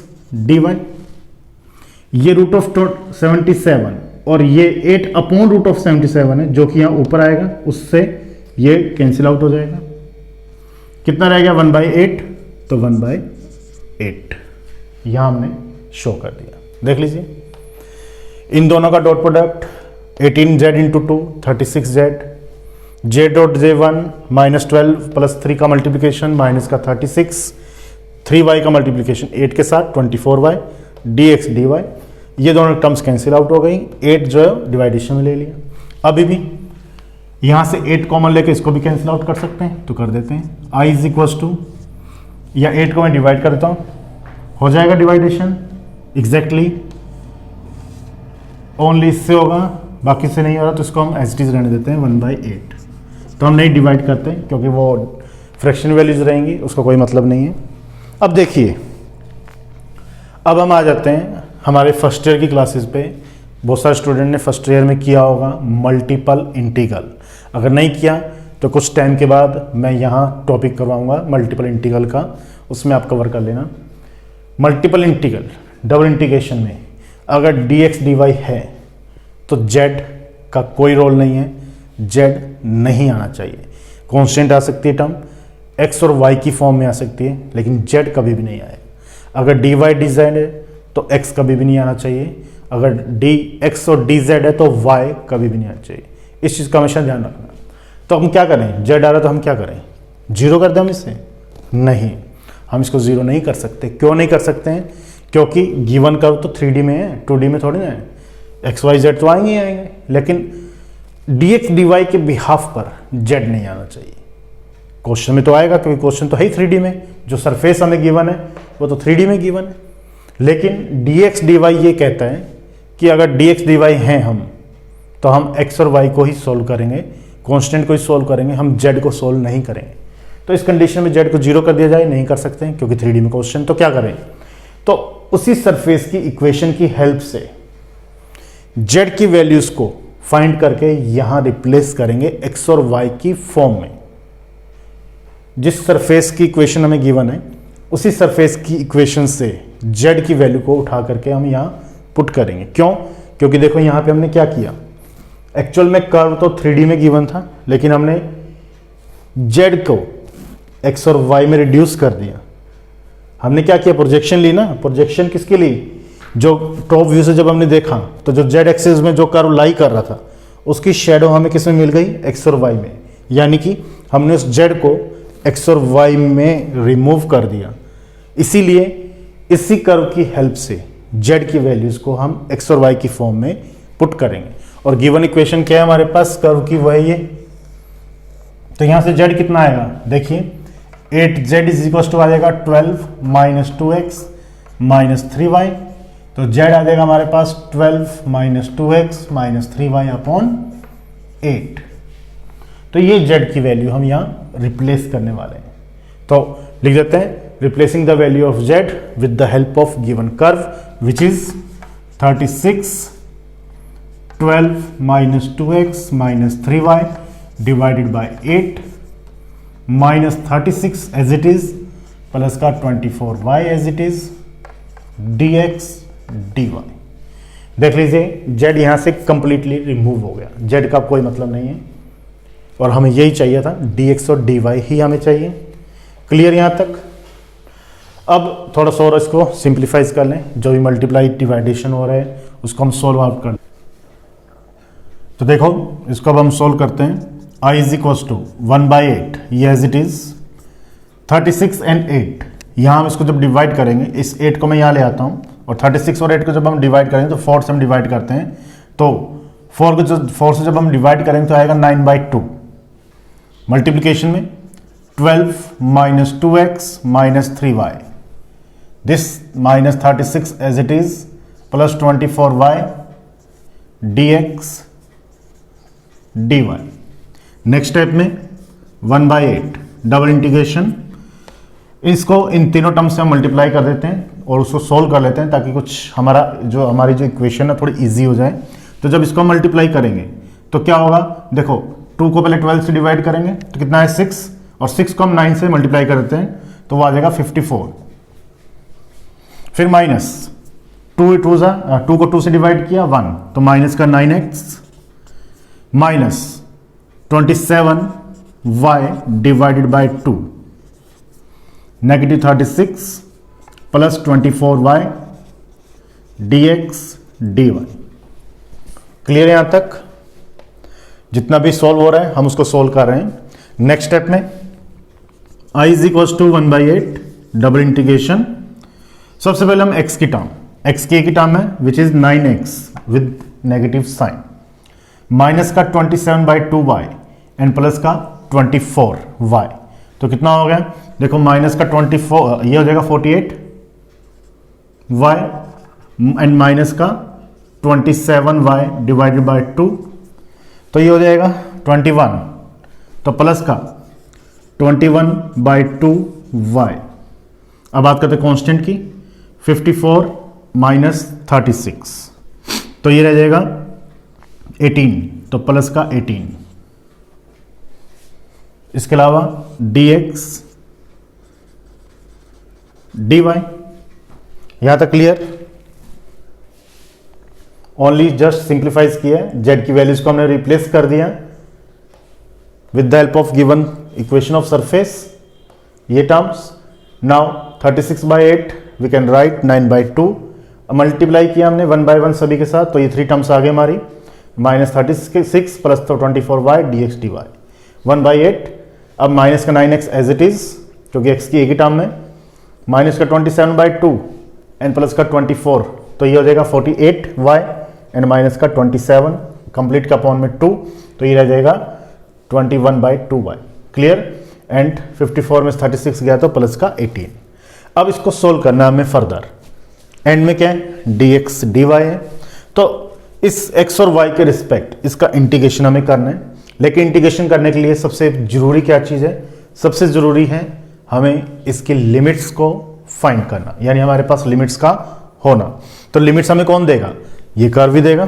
dy ये रूट ऑफ 77 और ये 8 अपॉन रूट ऑफ 77 है, जो कि यहाँ ऊपर आएगा, उससे ये कैंसिल आउट हो जाएगा। कितना रह गया 1/8, तो 1/8 यहां हमने शो कर दिया। देख लीजिए इन दोनों का dot product 18z into 2 36z, j dot j1 minus 12 plus 3 का मल्टीप्लिकेशन माइनस का 36, 3y का मल्टीप्लिकेशन 8 के साथ 24y dx dy, ये दोनों टर्म्स कैंसिल आउट हो गई, 8 जो है डिवाइडेशन में ले लिया। अभी भी यहाँ से 8 कॉमन लेके इसको भी कैंसिल आउट कर सकते हैं, तो कर देते हैं। i इज इक्वल्स टू, या 8 को मैं डिवाइड करता हूँ, हो जाएगा डिवाइडेशन एग्जैक्टली, ओनली इससे होगा, बाकी से नहीं हो रहा तो इसको हम एज इट इज रहने देते हैं 1/8। तो हम नहीं डिवाइड करते क्योंकि वो फ्रैक्शन वैल्यूज रहेंगी, उसका कोई मतलब नहीं है। अब देखिए, अब हम आ जाते हैं हमारे फर्स्ट ईयर की क्लासेस पे। बहुत सारे स्टूडेंट ने फर्स्ट ईयर में किया होगा मल्टीपल इंटीग्रल, अगर नहीं किया तो कुछ टाइम के बाद मैं यहाँ टॉपिक करवाऊंगा मल्टीपल इंटीग्रल का, उसमें आप कवर कर लेना। मल्टीपल इंटीग्रल डबल इंटीग्रेशन में अगर dx dy है तो z का कोई रोल नहीं है, z नहीं आना चाहिए। कांस्टेंट आ सकती है टर्म, x और y की फॉर्म में आ सकती है, लेकिन z कभी भी नहीं आए। अगर dy dz है तो x कभी भी नहीं आना चाहिए, अगर dx और dz है तो y कभी भी नहीं आना चाहिए। इस चीज़ का हमेशा ध्यान रखना। तो हम क्या करें, z आ रहा तो हम क्या करें, जीरो कर दें हम इसे? नहीं, हम इसको जीरो नहीं कर सकते। क्यों नहीं कर सकते हैं? क्योंकि गिवन कर्व तो 3D में है, 2D में थोड़ी ना है। एक्स वाई जेड तो आएंगे ही आएंगे, लेकिन dx dy के बिहाफ पर z नहीं आना चाहिए। क्वेश्चन में तो आएगा क्योंकि क्वेश्चन तो है ही 3D में, जो सरफेस हमें गिवन है वो तो 3D में गिवन है। लेकिन dx dy ये कहता है कि अगर dx dy हैं हम, तो हम x और y को ही सोल्व करेंगे, कांस्टेंट को ही सोल्व करेंगे, हम z को सोल्व नहीं करेंगे। तो इस कंडीशन में z को जीरो कर दिया जाए, नहीं कर सकते हैं क्योंकि 3D में क्वेश्चन। तो क्या करें, तो उसी सरफेस की इक्वेशन की हेल्प से z की वैल्यूज को फाइंड करके यहां रिप्लेस करेंगे x और y की फॉर्म में। जिस सरफेस की इक्वेशन हमें गिवन है, उसी सरफेस की इक्वेशन से z की वैल्यू को उठा करके हम यहां पुट करेंगे। क्यों? क्योंकि देखो यहां पे हमने क्या किया, एक्चुअल में कर्व तो 3D में गिवन था, लेकिन हमने z को x और y में रिड्यूस कर दिया। हमने क्या किया, प्रोजेक्शन ली ना। प्रोजेक्शन किसके लिए? जो टॉप व्यू से जब हमने देखा तो जो z एक्सिस में जो कर्व लाई कर रहा था, उसकी शेडो हमें किस में मिल गई, x और y में। यानी कि हमने उस z को x और y में रिमूव कर दिया। इसीलिए इसी कर्व की हेल्प से z की वैल्यूज को हम x और y की फॉर्म में पुट करेंगे। और गिवन इक्वेशन क्या है हमारे पास कर्व की, वह है ये। तो यहां से z कितना आएगा, देखिए 8z इज इक्वल टू आ जाएगा 12 माइनस 2x माइनस 3y। तो z आ जाएगा हमारे पास 12 minus 2x minus 3y upon 8। तो ये z की वैल्यू हम यहाँ रिप्लेस करने वाले हैं। तो लिख देते हैं, replacing the value of z with the help of given curve which is 36 12 minus 2x minus 3y divided by 8 minus 36 as it is plus का 24y as it is dx dy। देख लीजिए z यहां से कंप्लीटली रिमूव हो गया, z का कोई मतलब नहीं है और हमें यही चाहिए था, dx और dy ही हमें चाहिए। क्लियर यहां तक? अब थोड़ा सा और इसको सिंप्लीफाइज कर लें, जो भी मल्टीप्लाई डिवाइडेशन हो रहा है उसको हम सोल्व आउट कर लें। तो देखो इसको अब हम सोल्व करते हैं। i इज इक्वल्स टू 1/8, ये एज इट इज 36 एंड 8। यहाँ हम इसको जब डिवाइड करेंगे, इस 8 को मैं यहाँ ले आता हूँ, और 36 और 8 को जब हम डिवाइड करेंगे तो 4 से हम डिवाइड करते हैं। तो 4 से जब हम डिवाइड करेंगे तो आएगा 9/2। मल्टीप्लीकेशन में 12 minus 2x minus 3y, this minus 36 as it is plus 24y dx dy। Next step में 1/8 डबल इंटीग्रेशन, इसको इन तीनों टर्म्स से हम मल्टीप्लाई कर देते हैं और उसको सोल्व कर लेते हैं ताकि कुछ हमारी जो इक्वेशन है थोड़ी इजी हो जाए। तो जब इसको मल्टीप्लाई करेंगे तो क्या होगा, देखो 2 को पहले 12 से डिवाइड करेंगे तो कितना है 6, और 6 को हम 9 से मल्टीप्लाई कर देते हैं तो वो आ जाएगा 54। फिर माइनस 2 को 2 से डिवाइड किया 1, तो माइनस का 9x minus 27y divided by 2 negative 36 plus 24y dx dy। Clear है यहां तक? जितना भी सॉल्व हो रहा है हम उसको सॉल्व कर रहे हैं। नेक्स्ट स्टेप में i is equal to 1/8 double integration. सबसे पहले हम x की टर्म है which is 9x with negative sign, minus का 27/2y एंड प्लस का 24y। तो कितना हो गया? देखो माइनस का 24 ये हो जाएगा 48y एंड माइनस का 27y डिवाइडेड बाय 2, तो ये हो जाएगा 21, तो प्लस का 21/2y। अब बात करते हैं कांस्टेंट की, 54 माइनस 36, तो ये रह जाएगा 18, तो प्लस का 18। इसके अलावा dx dy, यहां तक क्लियर? ओनली जस्ट सिंप्लीफाइज किया, z की वैल्यूज को हमने रिप्लेस कर दिया with the help of given equation of surface, ये terms. Now 36/8 we can write 9/2, multiply किया हमने 1/1 सभी के साथ, तो ये 3 टर्म्स आ गए हमारी, माइनस 36 प्लस तो 24y dx dy 1/8। अब माइनस का 9x एज इट इज, क्योंकि x की एक ही टर्म है, माइनस का 27/2 एंड प्लस का 24, तो ये हो जाएगा 48y एंड माइनस का 27 कंप्लीट का अपॉन में 2, तो ये रह जाएगा 21/2y। क्लियर? एंड 54 में 36 गया तो प्लस का 18। अब इसको सोल्व करना है हमें फर्दर। एंड में क्या है? dx dy है, तो इस x और y के रिस्पेक्ट इसका इंटीग्रेशन हमें करना है। लेकिन इंटीग्रेशन करने के लिए सबसे जरूरी क्या चीज़ है? सबसे जरूरी है हमें इसके लिमिट्स को फाइंड करना, यानी हमारे पास लिमिट्स का होना। तो लिमिट्स हमें कौन देगा? ये कर्व ही देगा।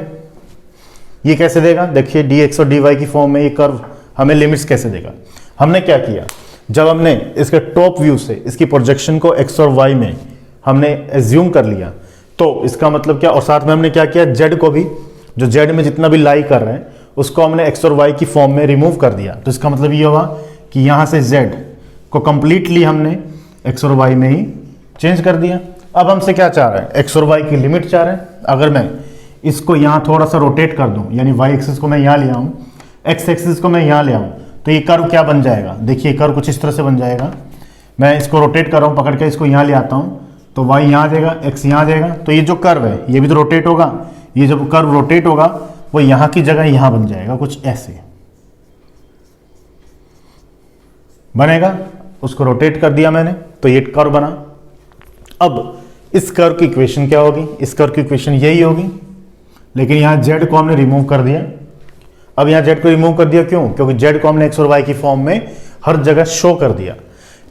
ये कैसे देगा? देखिए dx और dy की फॉर्म में ये कर्व हमें लिमिट्स कैसे देगा? हमने क्या किया, जब हमने इसके टॉप व्यू से इसकी प्रोजेक्शन को x और y में हमने एज्यूम कर लिया, तो इसका मतलब क्या, और साथ में हमने क्या किया, z को भी, जो z में जितना भी लाई कर रहे हैं उसको हमने x और y की फॉर्म में रिमूव कर दिया। तो इसका मतलब ये होगा कि यहाँ से z को कंप्लीटली हमने x और y में ही चेंज कर दिया। अब हमसे क्या चाह रहा है? x और y की लिमिट चाह रहे हैं। अगर मैं इसको यहाँ थोड़ा सा रोटेट कर दूँ, यानी y एक्सिस को मैं यहाँ ले आऊँ, x एक्सिस को मैं यहाँ ले आऊँ, तो ये कर्व क्या बन जाएगा? देखिए कर्व कुछ इस तरह से बन जाएगा। मैं इसको रोटेट कर रहा हूँ, पकड़ के इसको यहाँ ले आता हूँ, तो y यहाँ आ जाएगा, x यहाँ आ जाएगा, तो ये जो कर्व है ये भी तो रोटेट होगा। ये जब कर्व रोटेट होगा वो यहाँ की जगह यहाँ बन जाएगा, कुछ ऐसे बनेगा। उसको रोटेट कर दिया मैंने, तो ये कर्व बना। अब इस कर्व की इक्वेशन क्या होगी? इस कर्व की इक्वेशन यही होगी, लेकिन यहाँ z को हमने रिमूव कर दिया। अब यहाँ z को रिमूव कर दिया क्यों? क्योंकि z को हमने x और y की फॉर्म में हर जगह शो कर दिया।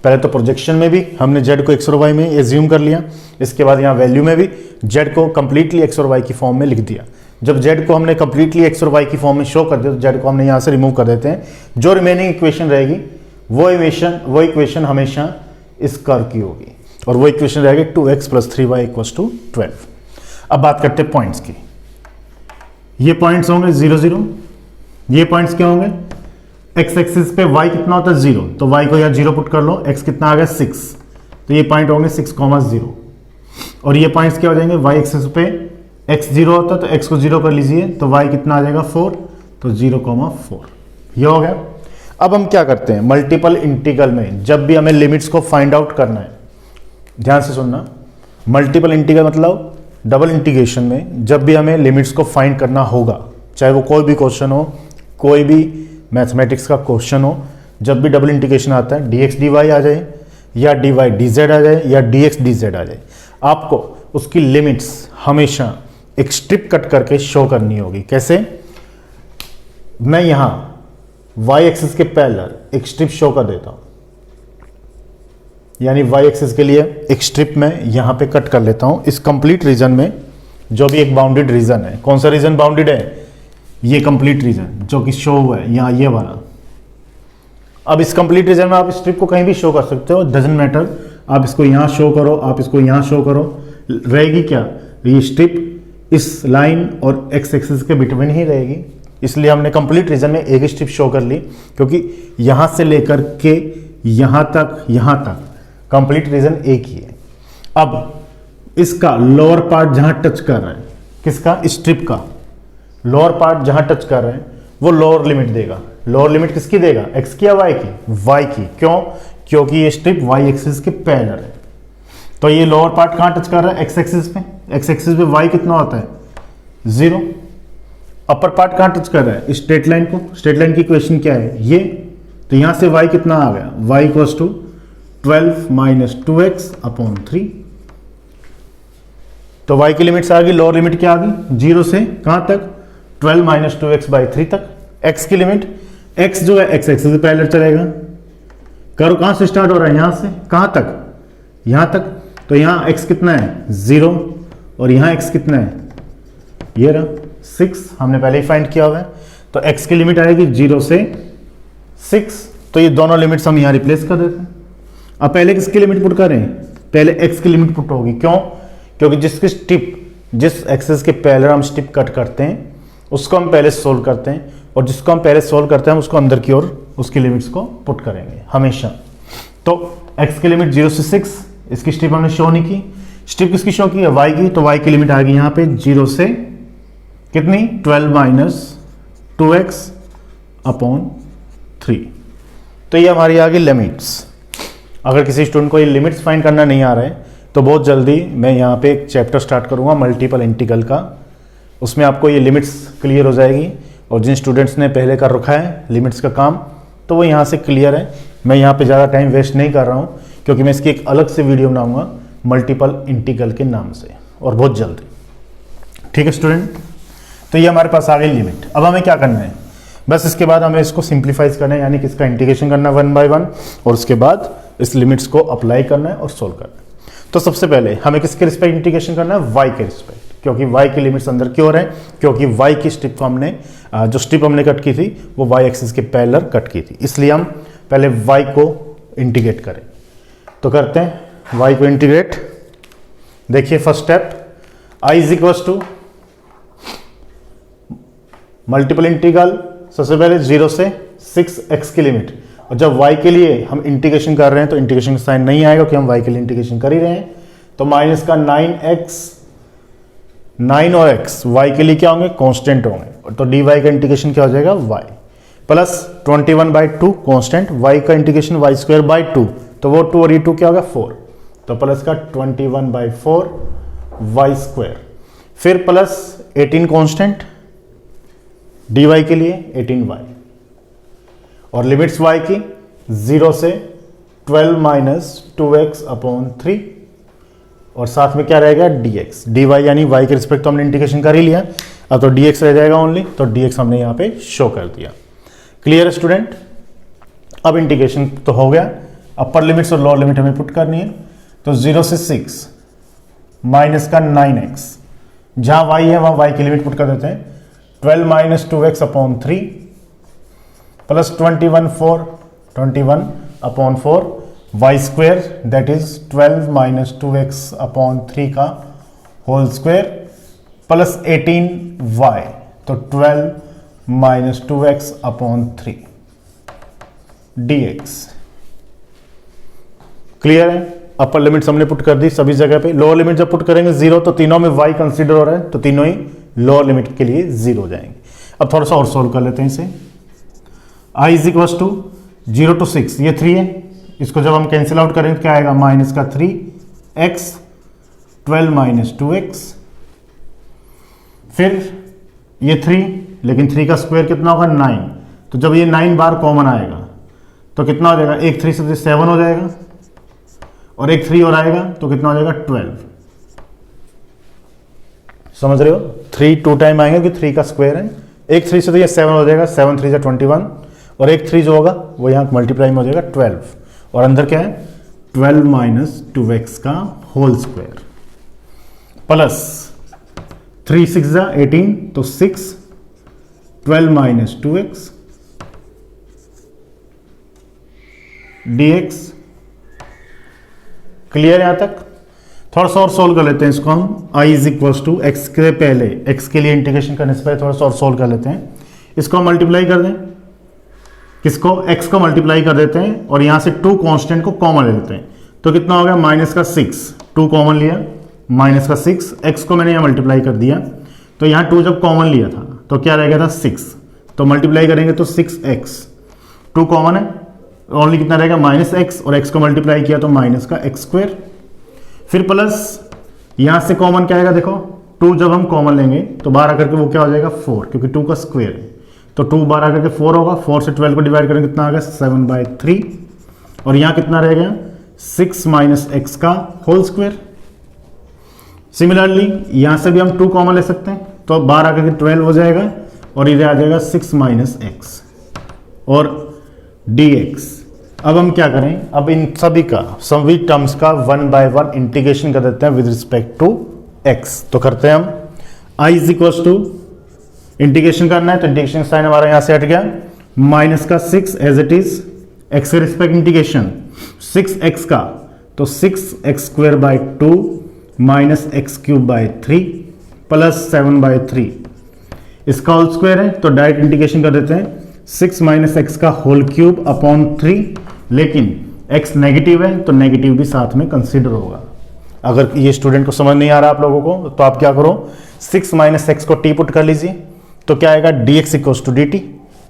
पहले तो प्रोजेक्शन में भी हमने z को x और y में एज्यूम कर लिया, इसके बाद यहाँ वैल्यू में भी z को कंप्लीटली x और y की फॉर्म में लिख दिया। जब z को हमने कंप्लीटली x और y की फॉर्म में शो कर दिया, तो z को हमने यहाँ से रिमूव कर देते हैं। जो रिमेनिंग इक्वेशन रहेगी वो इक्वेशन हमेशा इस कर्व की होगी, और वो इक्वेशन रहेगी 2x + 3y = 12। अब बात करते हैं पॉइंट्स की। ये पॉइंट्स होंगे 0 0, ये पॉइंट्स क्या होंगे? x एक्सिस पे y कितना होता है? 0, तो y को यहाँ 0 पुट कर लो, x कितना आ गया? 6, तो ये पॉइंट होंगे 6, 0। और ये पॉइंट्स क्या हो जाएंगे? y एक्सिस पे x 0 होता है तो x को 0 कर लीजिए, तो y कितना आ जाएगा? 4, तो 0,4। ये हो गया। अब हम क्या करते हैं, मल्टीपल इंटीग्रल में जब भी हमें लिमिट्स को फाइंड आउट करना है, ध्यान से सुनना, मल्टीपल इंटीग्रल मतलब डबल इंटीग्रेशन में जब भी हमें लिमिट्स को फाइंड करना होगा, चाहे वो कोई भी क्वेश्चन हो, कोई भी मैथमेटिक्स का क्वेश्चन हो, जब भी डबल इंटीग्रेशन आता है dx dy आ जाए या dy dz आ जाए या dx dz आ जाए, आपको उसकी लिमिट्स हमेशा एक स्ट्रिप कट करके शो करनी होगी। कैसे? मैं यहाँ y एक्सिस के पैरेलल एक स्ट्रिप शो कर देता हूँ, यानी y एक्सिस के लिए एक स्ट्रिप मैं यहाँ पे कट कर लेता हूँ इस कंप्लीट रीजन में, जो भी एक बाउंडेड रीजन है। कौन सा रीजन बाउंडेड है? ये कंप्लीट रीजन जो कि शो हुआ है यहाँ, ये वाला। अब इस कंप्लीट रीजन में आप स्ट्रिप को कहीं भी शो कर सकते हो, डजंट मैटर। आप इसको यहाँ शो करो, आप इसको यहाँ शो करो, रहेगी क्या? ये स्ट्रिप इस लाइन और x एक्सिस के बिटवीन ही रहेगी। इसलिए हमने कंप्लीट रीजन में एक स्ट्रिप शो कर ली, क्योंकि यहाँ से लेकर के यहाँ तक कंप्लीट रीजन एक ही है। अब इसका लोअर पार्ट जहाँ टच कर रहा है, किसका? स्ट्रिप का, लोअर पार्ट जहां टच कर रहे हैं वो लोअर लिमिट देगा। लोअर लिमिट किसकी देगा, एक्स की या वाई की, वाई की। क्यों, क्योंकि ये स्ट्रिप वाई एक्सिस के पैरेलल है। तो ये लोअर पार्ट कहां टच कर रहा है, एक्स एक्सिस पे। एक्स एक्सिस पे वाई कितना होता है, 0। अपर पार्ट कहां टच कर रहा है, स्ट्रेट लाइन को। स्ट्रेट लाइन की इक्वेशन क्या है, ये। तो यहां से y कितना आ गया, y equals to 12 minus 2x upon 3। तो y की लिमिट्स आ गई, लोअर लिमिट क्या आ गई, 0 से कहां तक, 12 माइनस 2x बाई 3 तक। x की लिमिट, x जो है x एक्सिस से पैरेलल चलेगा। कर्व कहां से स्टार्ट हो रहा है, यहां से कहां तक, यहां तक। तो यहां x कितना है, 0, और यहां x कितना है, ये रहा 6, हमने पहले ही फाइंड किया हुआ है। तो x की लिमिट आएगी 0 से 6। तो ये दोनों लिमिट्स हम यहाँ रिप्लेस कर देते हैं। अब पहले किसकी लिमिट पुट करें, पहले x की लिमिट पुट होगी। क्यों, क्योंकि जिसकी स्ट्रिप, जिस एक्सिस के पैरेलल हम स्ट्रिप कट करते हैं उसको हम पहले सोल्व करते हैं, और जिसको हम पहले सोल्व करते हैं हम उसको अंदर की ओर उसकी लिमिट्स को पुट करेंगे हमेशा। तो x की लिमिट 0 से 6, इसकी स्ट्रिप हमने शो नहीं की। स्ट्रिप किसकी शो की है, y की। तो y की लिमिट आ गई यहाँ पे 0 से कितनी, 12 माइनस 2x अपॉन 3। तो ये हमारी आ गई लिमिट्स। अगर किसी स्टूडेंट को ये लिमिट्स फाइंड करना नहीं आ रहा है तो बहुत जल्दी मैं यहाँ पे एक चैप्टर स्टार्ट करूँगा मल्टीपल इंटीग्रल का, उसमें आपको ये लिमिट्स क्लियर हो जाएगी। और जिन स्टूडेंट्स ने पहले कर रखा है लिमिट्स का काम तो वो यहाँ से क्लियर है। मैं यहाँ पे ज़्यादा टाइम वेस्ट नहीं कर रहा हूँ क्योंकि मैं इसकी एक अलग से वीडियो बनाऊँगा मल्टीपल इंटीग्रल के नाम से, और बहुत जल्दी। ठीक है स्टूडेंट, तो ये हमारे पास आ गई लिमिट। अब हमें क्या करना है, बस इसके बाद हमें इसको सिंप्लीफाइज करना है, यानी कि इसका इंटीग्रेशन करना है 1 बाय 1, और उसके बाद इस लिमिट्स को अप्लाई करना है और सोल्व करना है। तो सबसे पहले हमें किसके रिस्पेक्ट इंटीग्रेशन करना है, y के रिस्पेक्ट। क्योंकि y की लिमिट्स अंदर क्यों हो रहे हैं, क्योंकि y की स्ट्रिप को हमने जो स्ट्रिप हमने कट की थी वो y एक्सिस के पैरेलल कट की थी, इसलिए हम पहले y को इंटीग्रेट करें। तो करते हैं y को इंटीग्रेट। देखिए first step, i is equal to multiple integral, सबसे पहले 0 से 6x की लिमिट। और जब y के लिए हम इंटीग्रेशन कर रहे हैं तो इंटीग्रेशन का साइन नहीं आएगा क्योंकि हम y के लिए इंटीग्रेशन कर ही रहे हैं। तो माइनस का 9x, 9 और x y के लिए क्या होंगे, कांस्टेंट होंगे। तो dy का इंटीग्रेशन क्या हो जाएगा, y प्लस 21/2 कांस्टेंट, y का इंटीग्रेशन y स्क्वायर बाई 2, तो वो 2 और ये 2 क्या होगा 4, तो प्लस का 21/4 y स्क्वायर, फिर प्लस 18 कांस्टेंट dy के लिए 18y, और लिमिट्स y की 0 से 12 माइनस 2x अपॉन 3, और साथ में क्या रहेगा dx, dy यानी y के रिस्पेक्ट तो हमने इंटीग्रेशन कर ही लिया, अब तो dx रह जाएगा ओनली, तो dx हमने यहाँ पे शो कर दिया। क्लियर है स्टूडेंट, अब इंटीग्रेशन तो हो गया, अपर लिमिट्स और लोअर लिमिट हमें पुट करनी है। तो 0 से 6 माइनस का 9x, जहां y है वहां y की लिमिट पुट कर देते हैं, 12 minus 2x upon 3 plus 21 upon 4 y square, that is 12 minus 2x upon 3 का होल स्क्वेयर प्लस 18y, तो 12 minus 2x upon 3 dx। Clear है, अपर लिमिट्स हमने पुट कर दी सभी जगह पे। लोअर लिमिट जब पुट करेंगे 0, तो तीनों में y कंसीडर हो रहा है, तो तीनों ही लोअर लिमिट के लिए 0 हो जाएंगे। अब थोड़ा सा और सोल्व कर लेते हैं इसे। i is equal to 0 to 6, ये 3 है, इसको जब हम कैंसिल आउट करेंगे तो क्या आएगा, माइनस का 3x 12 माइनस 2x, फिर ये 3, लेकिन 3 का स्क्वायर कितना होगा 9, तो जब ये 9 बार कॉमन आएगा तो कितना हो जाएगा, एक 3 से 7 हो जाएगा, और एक 3 और आएगा तो कितना हो जाएगा 12। समझ रहे हो, 3 2 टाइम आएंगे क्योंकि 3 का स्क्वायर है, एक 3 से तो ये 7 हो जाएगा, 7 3 से 21, और एक 3 जो होगा वो यहाँ मल्टीप्लाई में हो जाएगा 12, और अंदर क्या है 12 माइनस 2x का होल स्क्वायर प्लस 3 6 18, तो 6 12 माइनस 2x dx। क्लियर है यहां तक, थोड़ा सा और सोल्व कर लेते हैं इसको हम। i is equal to X के पहले, x के लिए इंटीग्रेशन करने से पहले थोड़ा सा और सोल्व कर लेते हैं। इसको हम मल्टीप्लाई कर दें, किसको, x को मल्टीप्लाई कर देते हैं, और यहां से 2 कांस्टेंट को कॉमन ले लेते हैं, तो कितना हो गया माइनस का 6, 2 कॉमन लिया, माइनस का 6, x को मैंने यहां मल्टीप्लाई कर दिया, तो यहां 2 जब कॉमन लिया था तो क्या रह गया था 6, तो मल्टीप्लाई करेंगे तो 6x, 2 कॉमन है, ओनली कितना रहेगा -x, और x को मल्टीप्लाई किया तो माइनस का x स्क्वायर, फिर प्लस यहाँ से कॉमन क्या आएगा देखो, 2 जब हम कॉमन लेंगे तो बाहर आकर के वो क्या हो जाएगा 4, क्योंकि 2 का स्क्वायर है, तो 2 बाहर आकर के 4 होगा, 4 से 12 को डिवाइड करेंगे कितना आ गया 7/3, और यहाँ कितना रह गया 6 - x का होल स्क्वायर। सिमिलरली यहाँ से भी हम 2 कॉमन ले सकते हैं, तो बाहर आकर के 12 हो जाएगा, और इधर आ जाएगा 6 - x और dx। अब हम क्या करें, अब इन सभी का सभी टर्म्स का 1 बाय 1 इंटीग्रेशन कर देते हैं विद रिस्पेक्ट टू x। तो करते हैं हम i is equal to, integration करना है तो इंटीग्रेशन साइन हमारा यहां से हट गया, माइनस का 6 एज इट इज, x के रिस्पेक्ट इंटीग्रेशन 6x का, तो 6x² 2 - x³ 3 प्लस 7/3, इसका होल स्क्वायर है तो डायरेक्ट इंटीग्रेशन कर देते हैं 6 - x का होल क्यूब अपॉन 3, लेकिन x नेगेटिव है तो नेगेटिव भी साथ में कंसीडर होगा। अगर ये स्टूडेंट को समझ नहीं आ रहा आप लोगों को, तो आप क्या करो 6 - x को t पुट कर लीजिए, तो क्या आएगा dx = dt,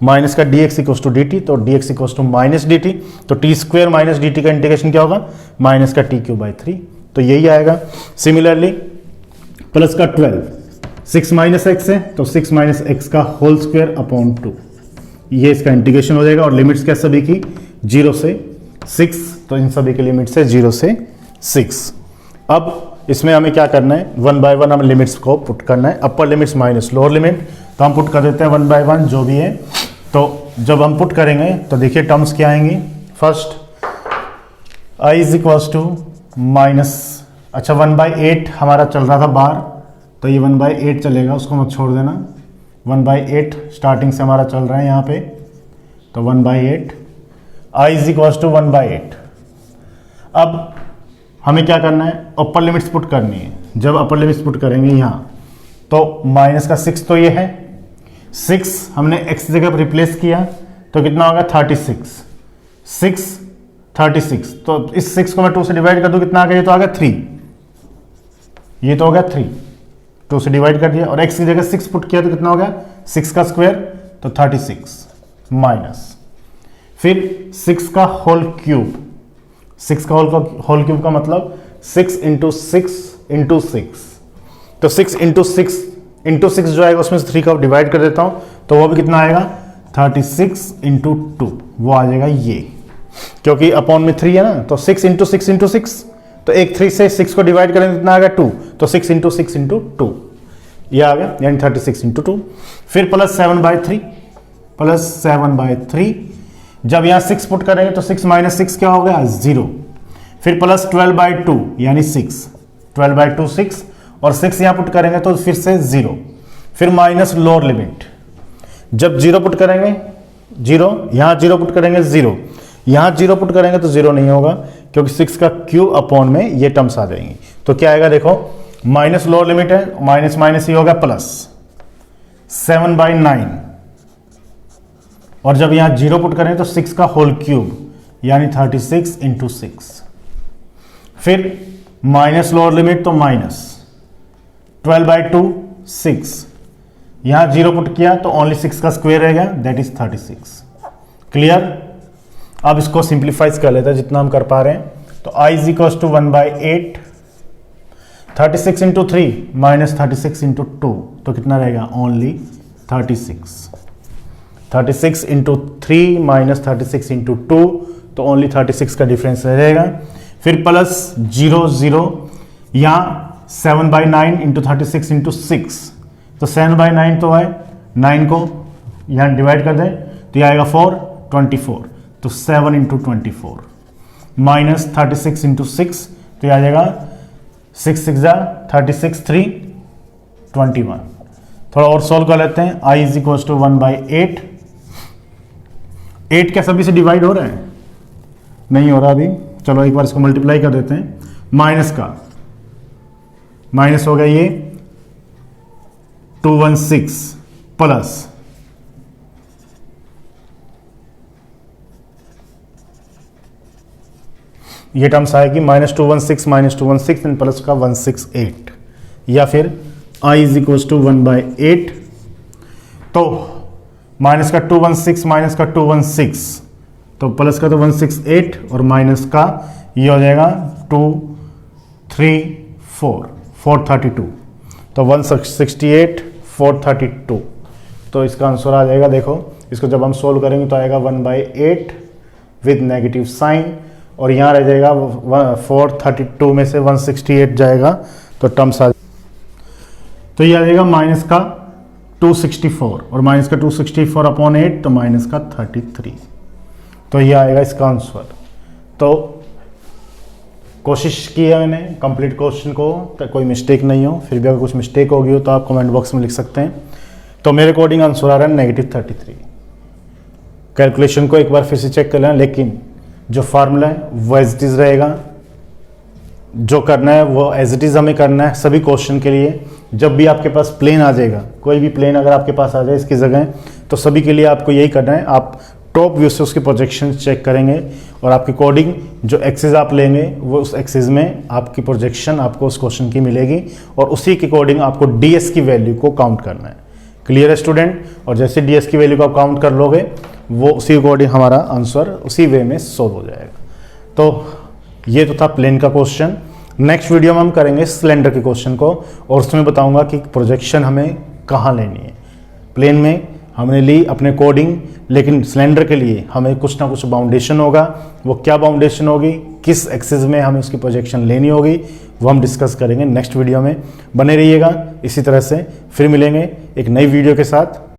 माइनस का dx = dt, तो dx = -dt, तो t² - dt का इंटीग्रेशन क्या होगा माइनस का t³ 3, तो यही आएगा। सिमिलरली प्लस का 12, 6 - x है तो 6 - x का होल स्क्वायर अपॉन 2, ये इसका इंटीग्रेशन हो जाएगा, और लिमिट्स क्या सभी की 0 से 6, तो इन सभी की लिमिट्स है 0 से 6। अब इसमें हमें क्या करना है 1 बाय 1 हमें लिमिट्स को पुट करना है, अपर लिमिट्स माइनस लोअर लिमिट, तो हम पुट कर देते हैं 1 बाय 1 जो भी है। तो जब हम पुट करेंगे तो देखिए टर्म्स क्या आएंगी, first i is equals to minus, अच्छा 1/8 हमारा चल रहा था बाहर, तो ये 1/8 चलेगा, उसको मत छोड़ देना, 1/8 स्टार्टिंग से हमारा चल रहा है यहाँ पे, तो 1/8 i इज इक्वल्स टू 1/8। अब हमें क्या करना है अपर लिमिट्स पुट करनी है, जब अपर लिमिट्स पुट करेंगे यहाँ तो माइनस का 6, तो ये है 6 हमने x जगह पर रिप्लेस किया तो कितना होगा 36, 36, तो इस 6 को मैं 2 से डिवाइड कर दूं कितना आ गया, ये तो आ गया 3, ये तो हो गया 3, 2 से डिवाइड कर दिया, और x की जगह 6 पुट किया तो कितना हो गया 6 का स्क्वायर, तो 36 माइनस, फिर 6 का होल क्यूब, 6 का होल क्यूब का मतलब 6 × 6 × 6, तो 6 × 6 जो आएगा उसमें से 3 का डिवाइड कर देता हूं, तो वो भी कितना आएगा 36 × 2, वो आ जाएगा ये, क्योंकि अपॉन में 3 है ना, तो 6 × 6 × 6, तो एक 3 से 6 को डिवाइड करेंगे कितना आ गया 2, तो 6 × 6 × 2 ये आ गया, यानी 36 × 2, फिर प्लस 7/3, जब यहाँ 6 पुट करेंगे तो 6 - 6 क्या हो गया 0, फिर प्लस 12/2 यानी 6, 12/2 6, और 6 यहाँ पुट करेंगे तो फिर से 0, फिर माइनस लोअर लिमिट, जब 0 पुट करेंगे 0, यहाँ 0 पुट करेंगे 0, यहाँ 0 पुट करेंगे तो 0 नहीं होगा, क्योंकि 6 का क्यूब अपॉन में ये टर्म्स आ जाएंगी, तो क्या आएगा देखो माइनस लोअर लिमिट है, माइनस माइनस ही होगा प्लस 7/9, और जब यहाँ 0 पुट करें तो 6 का होल क्यूब यानी 36 × 6, फिर माइनस लोअर लिमिट तो माइनस 12/2 6, यहाँ 0 पुट किया तो ओनली 6 का स्क्वायर रहेगा, दैट इज 36। क्लियर। अब इसको सिंप्लीफाइज कर लेते हैं जितना हम कर पा रहे हैं, तो i is equal to 1/8, 36 × 3 minus 36 × 2, तो कितना रहेगा ओनली 36, 36 × 3 माइनस 36 × 2, तो ओनली 36 का डिफरेंस रहेगा, फिर प्लस 0 0, यहाँ 7/9 × 36 × 6, तो 7/9 तो है, 9 को यहाँ डिवाइड कर दें तो ये आएगा 4 24, तो 7 × 24 माइनस 36 × 6, तो ये आ जाएगा 6 6 36 3 21। थोड़ा और सॉल्व कर लेते हैं, i इज इक्वल टू 1/8, 8 क्या सभी से डिवाइड हो रहा है, नहीं हो रहा अभी, चलो एक बार इसको मल्टीप्लाई कर देते हैं, माइनस का माइनस हो गया ये 216 प्लस ये टर्म्स आएगी -216 -216 एंड प्लस का 168, या फिर i इज इक्वल टू 1/8 तो माइनस का 216 माइनस का 216, तो प्लस का तो 168 और माइनस का ये हो जाएगा 234 432, तो 168 432, तो इसका आंसर आ जाएगा। देखो इसको जब हम सोल्व करेंगे तो आएगा 1/8 विद नेगेटिव साइन, और यहाँ रह जाएगा 432 में से 168 जाएगा तो टर्म्स आ, तो ये आ जाएगा माइनस का 264 और माइनस का 264 अपॉन 8 तो माइनस का 33, तो ये आएगा इसका आंसर। तो कोशिश की है मैंने कंप्लीट क्वेश्चन को, तो कोई मिस्टेक नहीं हो, फिर भी अगर कुछ मिस्टेक होगी हो तो आप कमेंट बॉक्स में लिख सकते हैं। तो मेरे अकॉर्डिंग आंसर आ रहा है -33। कैलकुलेशन को एक बार फिर से चेक कर लेना, लेकिन जो फार्मूला है वो एज इट इज़ रहेगा, जो करना है वो एज इट इज़ हमें करना है सभी क्वेश्चन के लिए। जब भी आपके पास प्लेन आ जाएगा, कोई भी प्लेन अगर आपके पास आ जाए इसकी जगह, तो सभी के लिए आपको यही करना है, आप टॉप व्यू से उसके प्रोजेक्शन चेक करेंगे और आपके अकॉर्डिंग जो एक्सिस आप लेंगे वो उस एक्सिस में आपकी प्रोजेक्शन आपको उस क्वेश्चन की मिलेगी, और उसी के अकॉर्डिंग आपको डीएस की वैल्यू को काउंट करना है। क्लियर है स्टूडेंट? और जैसे डीएस की वैल्यू को आप काउंट कर लोगे, वो उसी अकॉर्डिंग हमारा आंसर उसी वे में सोल्व हो जाएगा। तो ये तो था प्लेन का क्वेश्चन। नेक्स्ट वीडियो में हम करेंगे सिलेंडर के क्वेश्चन को, और उसमें बताऊंगा कि प्रोजेक्शन हमें कहाँ लेनी है। प्लेन में हमने ली अपने कोडिंग, लेकिन सिलेंडर के लिए हमें कुछ ना कुछ बाउंडेशन होगा। वो क्या बाउंडेशन होगी, किस एक्सिस में हमें उसकी प्रोजेक्शन लेनी होगी, वो हम डिस्कस करेंगे नेक्स्ट वीडियो में। बने रहिएगा इसी तरह से, फिर मिलेंगे एक नई वीडियो के साथ।